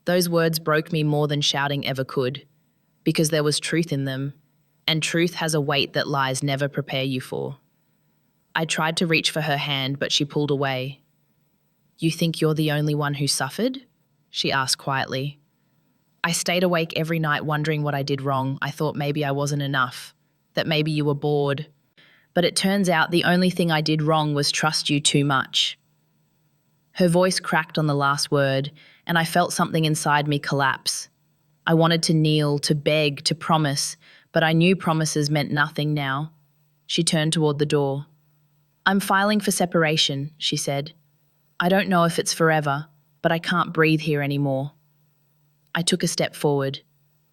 Those words broke me more than shouting ever could, because there was truth in them, and truth has a weight that lies never prepare you for. I tried to reach for her hand, but she pulled away. "You think you're the only one who suffered?" she asked quietly. I stayed awake every night wondering what I did wrong. I thought maybe I wasn't enough, that maybe you were bored. But it turns out the only thing I did wrong was trust you too much. Her voice cracked on the last word, and I felt something inside me collapse. I wanted to kneel, to beg, to promise, but I knew promises meant nothing now. She turned toward the door. "I'm filing for separation," she said. "I don't know if it's forever, but I can't breathe here anymore." I took a step forward.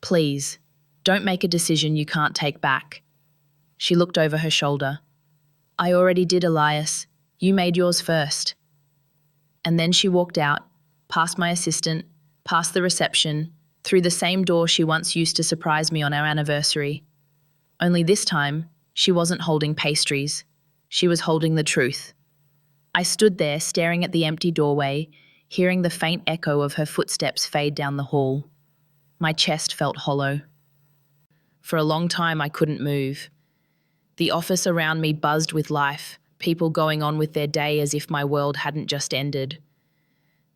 "Please, don't make a decision you can't take back." She looked over her shoulder. "I already did, Elias. You made yours first." And then she walked out, past my assistant, past the reception, through the same door she once used to surprise me on our anniversary. Only this time, she wasn't holding pastries. She was holding the truth. I stood there staring at the empty doorway, hearing the faint echo of her footsteps fade down the hall. My chest felt hollow. For a long time, I couldn't move. The office around me buzzed with life, people going on with their day as if my world hadn't just ended.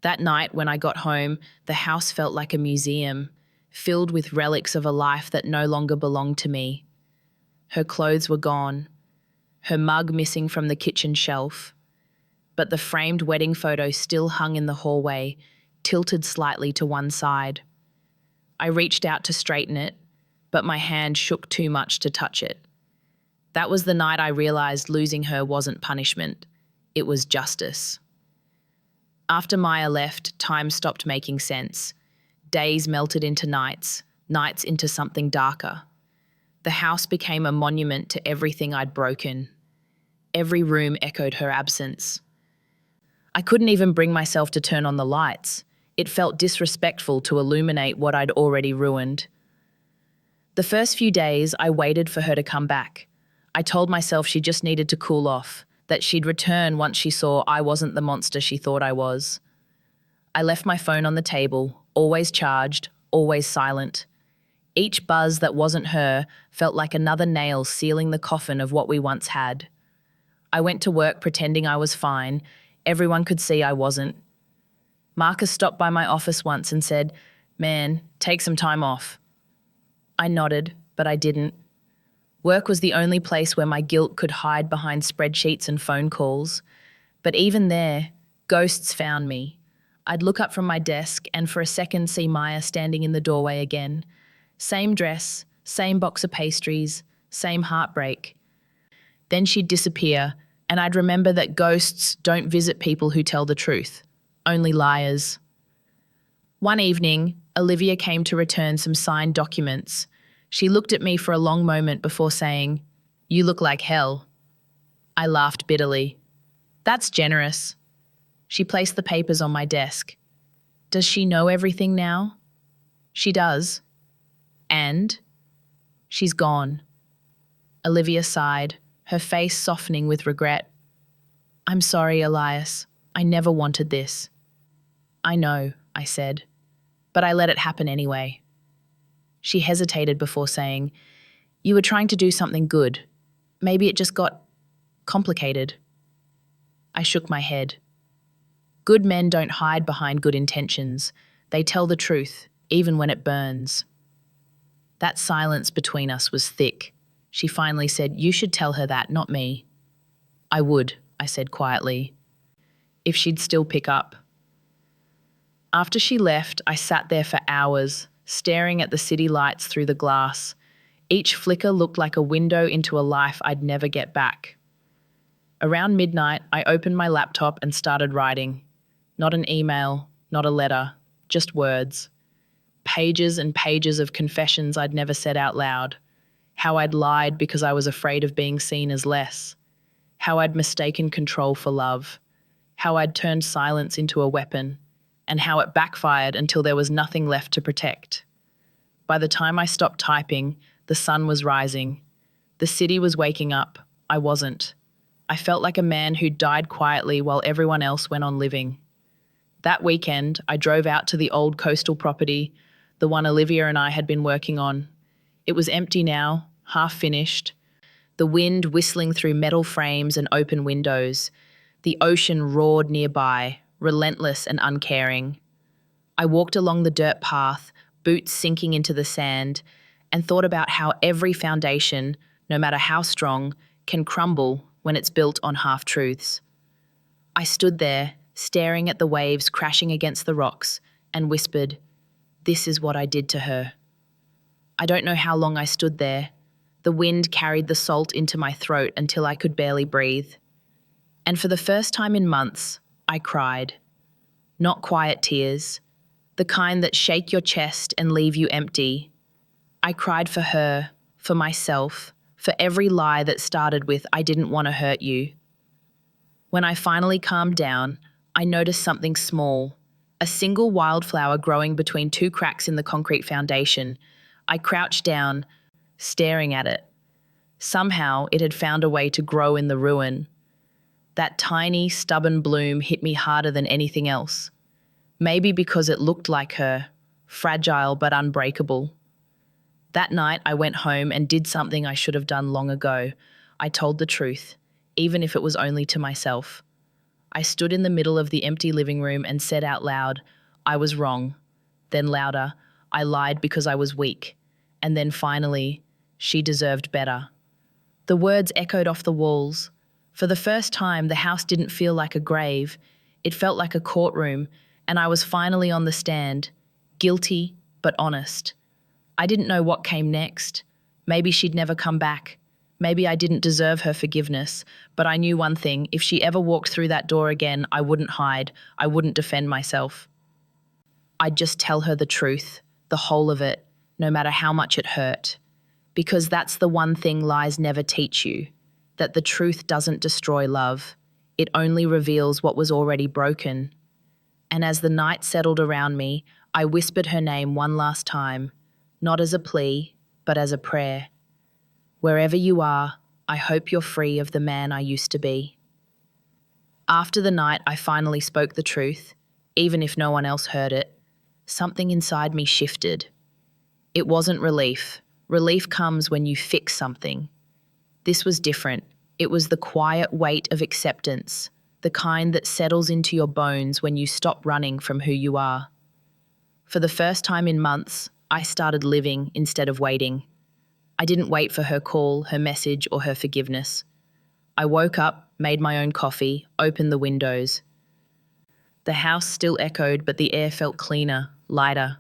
That night, when I got home, the house felt like a museum, filled with relics of a life that no longer belonged to me. Her clothes were gone, her mug missing from the kitchen shelf, but the framed wedding photo still hung in the hallway, tilted slightly to one side. I reached out to straighten it, but my hand shook too much to touch it. That was the night I realized losing her wasn't punishment, it was justice. After Maya left, time stopped making sense. Days melted into nights, nights into something darker. The house became a monument to everything I'd broken. Every room echoed her absence. I couldn't even bring myself to turn on the lights. It felt disrespectful to illuminate what I'd already ruined. The first few days, I waited for her to come back. I told myself she just needed to cool off, that she'd return once she saw I wasn't the monster she thought I was. I left my phone on the table, always charged, always silent. Each buzz that wasn't her felt like another nail sealing the coffin of what we once had. I went to work pretending I was fine. Everyone could see I wasn't. Marcus stopped by my office once and said, "Man, take some time off." I nodded, but I didn't. Work was the only place where my guilt could hide behind spreadsheets and phone calls. But even there, ghosts found me. I'd look up from my desk and for a second see Maya standing in the doorway again. Same dress, same box of pastries, same heartbreak. Then she'd disappear, and I'd remember that ghosts don't visit people who tell the truth, only liars. One evening, Olivia came to return some signed documents. She looked at me for a long moment before saying, "You look like hell." I laughed bitterly. "That's generous." She placed the papers on my desk. "Does she know everything now?" "She does." "And?" "She's gone." Olivia sighed, her face softening with regret. "I'm sorry, Elias. I never wanted this." "I know," I said, "but I let it happen anyway." She hesitated before saying, "You were trying to do something good. Maybe it just got complicated." I shook my head. Good men don't hide behind good intentions. They tell the truth, even when it burns. That silence between us was thick. She finally said, "You should tell her that, not me." "I would," I said quietly, "if she'd still pick up." After she left, I sat there for hours, staring at the city lights through the glass. Each flicker looked like a window into a life I'd never get back. Around midnight, I opened my laptop and started writing. Not an email, not a letter, just words. Pages and pages of confessions I'd never said out loud. How I'd lied because I was afraid of being seen as less. How I'd mistaken control for love. How I'd turned silence into a weapon. And how it backfired until there was nothing left to protect. By the time I stopped typing, the sun was rising. The city was waking up. I wasn't. I felt like a man who died quietly while everyone else went on living. That weekend, I drove out to the old coastal property, the one Olivia and I had been working on. It was empty now, half finished. The wind whistling through metal frames and open windows. The ocean roared nearby, relentless and uncaring. I walked along the dirt path, boots sinking into the sand, and thought about how every foundation, no matter how strong, can crumble when it's built on half-truths. I stood there, staring at the waves crashing against the rocks, and whispered, "This is what I did to her." I don't know how long I stood there. The wind carried the salt into my throat until I could barely breathe. And for the first time in months, I cried. Not quiet tears, the kind that shake your chest and leave you empty. I cried for her, for myself, for every lie that started with, "I didn't want to hurt you." When I finally calmed down, I noticed something small, a single wildflower growing between two cracks in the concrete foundation. I crouched down, staring at it. Somehow, it had found a way to grow in the ruin. That tiny, stubborn bloom hit me harder than anything else. Maybe because it looked like her, fragile but unbreakable. That night, I went home and did something I should have done long ago. I told the truth, even if it was only to myself. I stood in the middle of the empty living room and said out loud, "I was wrong." Then louder, "I lied because I was weak." And then finally, "She deserved better." The words echoed off the walls. For the first time, the house didn't feel like a grave. It felt like a courtroom, and I was finally on the stand, guilty but honest. I didn't know what came next. Maybe she'd never come back. Maybe I didn't deserve her forgiveness, but I knew one thing: if she ever walked through that door again, I wouldn't hide, I wouldn't defend myself. I'd just tell her the truth, the whole of it, no matter how much it hurt. Because that's the one thing lies never teach you, that the truth doesn't destroy love. It only reveals what was already broken. And as the night settled around me, I whispered her name one last time, not as a plea, but as a prayer. Wherever you are, I hope you're free of the man I used to be. After the night I finally spoke the truth, even if no one else heard it, something inside me shifted. It wasn't relief. Relief comes when you fix something. This was different. It was the quiet weight of acceptance, the kind that settles into your bones when you stop running from who you are. For the first time in months, I started living instead of waiting. I didn't wait for her call, her message, or her forgiveness. I woke up, made my own coffee, opened the windows. The house still echoed, but the air felt cleaner, lighter.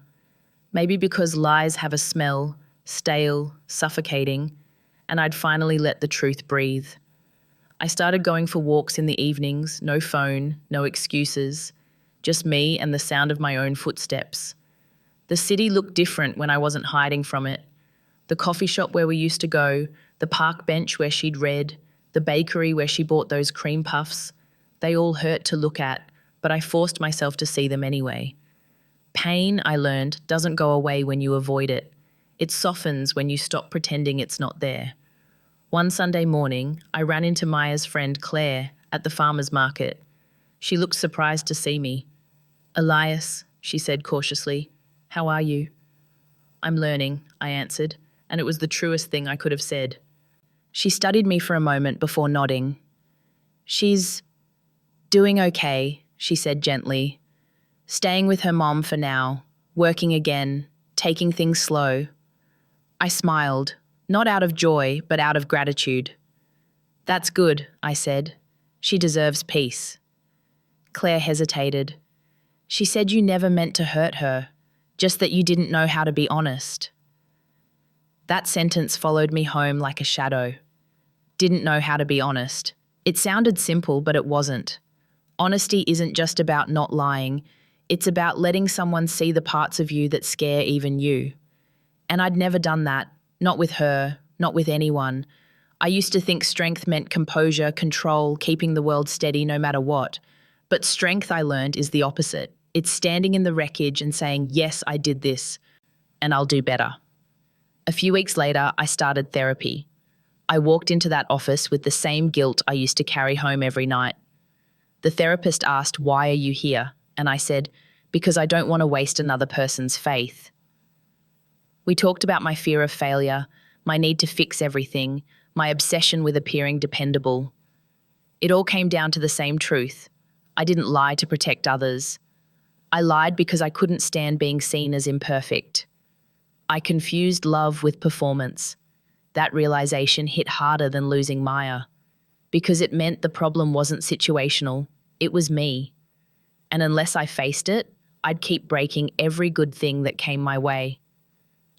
Maybe because lies have a smell, stale, suffocating, and I'd finally let the truth breathe. I started going for walks in the evenings, no phone, no excuses, just me and the sound of my own footsteps. The city looked different when I wasn't hiding from it. The coffee shop where we used to go, the park bench where she'd read, the bakery where she bought those cream puffs, they all hurt to look at, but I forced myself to see them anyway. Pain, I learned, doesn't go away when you avoid it. It softens when you stop pretending it's not there. One Sunday morning, I ran into Maya's friend Claire at the farmer's market. She looked surprised to see me. "Elias," she said cautiously, "how are you?" "I'm learning," I answered, and it was the truest thing I could have said. She studied me for a moment before nodding. "She's doing okay," she said gently. "Staying with her mom for now, working again, taking things slow." I smiled, not out of joy, but out of gratitude. "That's good," I said. "She deserves peace." Claire hesitated. "She said you never meant to hurt her, just that you didn't know how to be honest." That sentence followed me home like a shadow. Didn't know how to be honest. It sounded simple, but it wasn't. Honesty isn't just about not lying. It's about letting someone see the parts of you that scare even you. And I'd never done that, not with her, not with anyone. I used to think strength meant composure, control, keeping the world steady no matter what. But strength, I learned, is the opposite. It's standing in the wreckage and saying, "Yes, I did this, and I'll do better." A few weeks later, I started therapy. I walked into that office with the same guilt I used to carry home every night. The therapist asked, "Why are you here?" And I said, "Because I don't want to waste another person's faith." We talked about my fear of failure, my need to fix everything, my obsession with appearing dependable. It all came down to the same truth. I didn't lie to protect others. I lied because I couldn't stand being seen as imperfect. I confused love with performance. That realization hit harder than losing Maya, because it meant the problem wasn't situational, it was me. And unless I faced it, I'd keep breaking every good thing that came my way.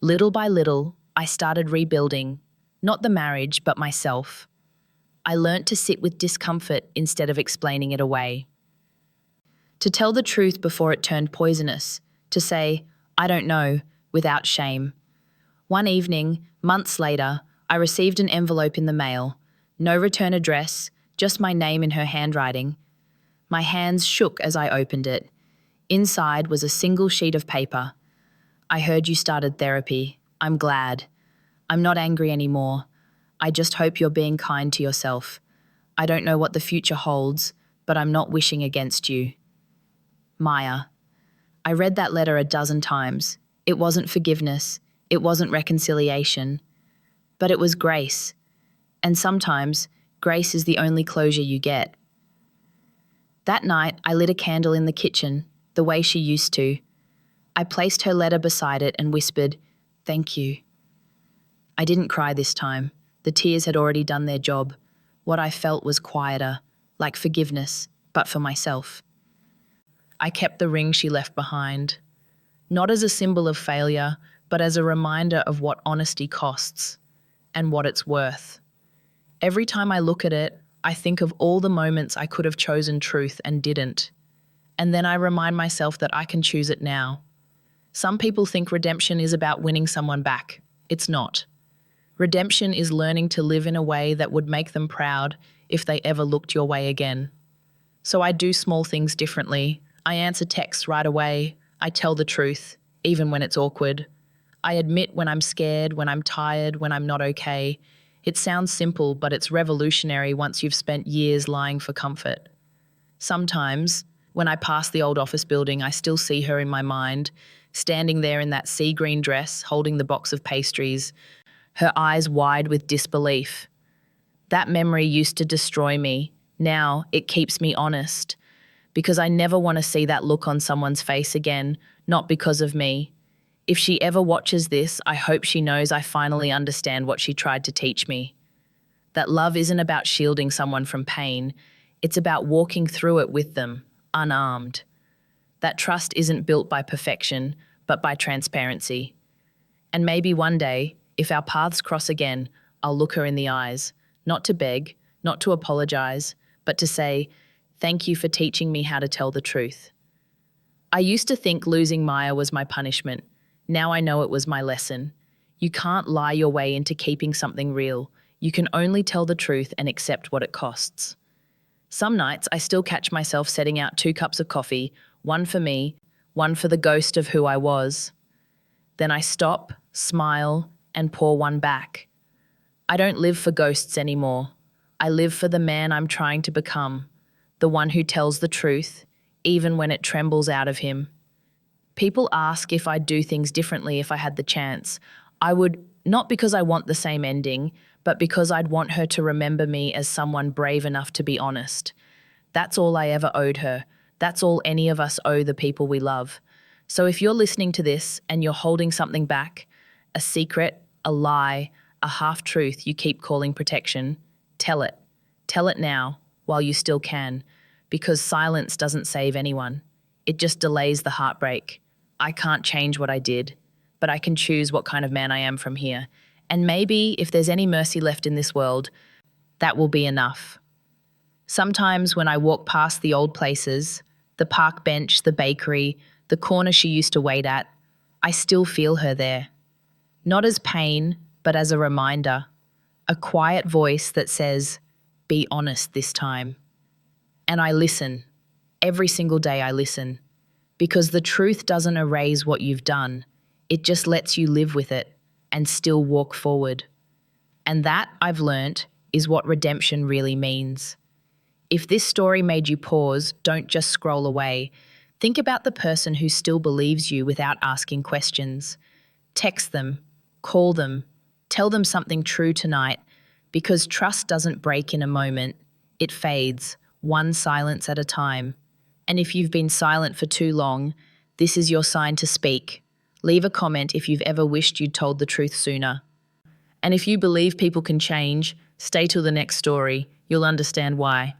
Little by little, I started rebuilding, Not the marriage, but myself. I learnt to sit with discomfort instead of explaining it away. To tell the truth before it turned poisonous. To say, I don't know, without shame. One evening, months later, I received an envelope in the mail. No return address, just my name in her handwriting. My hands shook as I opened it. Inside was a single sheet of paper. I heard you started therapy. I'm glad. I'm not angry anymore. I just hope you're being kind to yourself. I don't know what the future holds, but I'm not wishing against you. Maya. I read that letter a dozen times. It wasn't forgiveness. It wasn't reconciliation. But it was grace. And sometimes, grace is the only closure you get. That night, I lit a candle in the kitchen, the way she used to. I placed her letter beside it and whispered, "Thank you." I didn't cry this time. The tears had already done their job. What I felt was quieter, like forgiveness, but for myself. I kept the ring she left behind, not as a symbol of failure, but as a reminder of what honesty costs and what it's worth. Every time I look at it, I think of all the moments I could have chosen truth and didn't. And then I remind myself that I can choose it now. Some people think redemption is about winning someone back. It's not. Redemption is learning to live in a way that would make them proud if they ever looked your way again. So I do small things differently. I answer texts right away. I tell the truth, even when it's awkward. I admit when I'm scared, when I'm tired, when I'm not okay. It sounds simple, but it's revolutionary once you've spent years lying for comfort. Sometimes, when I pass the old office building, I still see her in my mind, standing there in that sea green dress, holding the box of pastries, her eyes wide with disbelief. That memory used to destroy me. Now it keeps me honest, because I never want to see that look on someone's face again, not because of me. If she ever watches this, I hope she knows I finally understand what she tried to teach me. That love isn't about shielding someone from pain. It's about walking through it with them, unarmed. That trust isn't built by perfection, but by transparency. And maybe one day, if our paths cross again, I'll look her in the eyes, not to beg, not to apologize, but to say, "Thank you for teaching me how to tell the truth." I used to think losing Maya was my punishment. Now I know it was my lesson. You can't lie your way into keeping something real. You can only tell the truth and accept what it costs. Some nights I still catch myself setting out 2 cups of coffee, one for me, one for the ghost of who I was. Then I stop, smile, and pour one back. I don't live for ghosts anymore. I live for the man I'm trying to become, the one who tells the truth, even when it trembles out of him. People ask if I'd do things differently if I had the chance. I would, not because I want the same ending, but because I'd want her to remember me as someone brave enough to be honest. That's all I ever owed her. That's all any of us owe the people we love. So if you're listening to this and you're holding something back, a secret, a lie, a half-truth you keep calling protection, tell it. Tell it now, while you still can, because silence doesn't save anyone. It just delays the heartbreak. I can't change what I did, but I can choose what kind of man I am from here. And maybe, if there's any mercy left in this world, that will be enough. Sometimes when I walk past the old places, the park bench, the bakery, the corner she used to wait at, I still feel her there. Not as pain, but as a reminder. A quiet voice that says, "Be honest this time." And I listen. Every single day I listen. Because the truth doesn't erase what you've done. It just lets you live with it and still walk forward. And that, I've learnt, is what redemption really means. If this story made you pause, don't just scroll away. Think about the person who still believes you without asking questions. Text them, call them, tell them something true tonight, because trust doesn't break in a moment. It fades, one silence at a time. And if you've been silent for too long, this is your sign to speak. Leave a comment if you've ever wished you'd told the truth sooner. And if you believe people can change, stay till the next story. You'll understand why.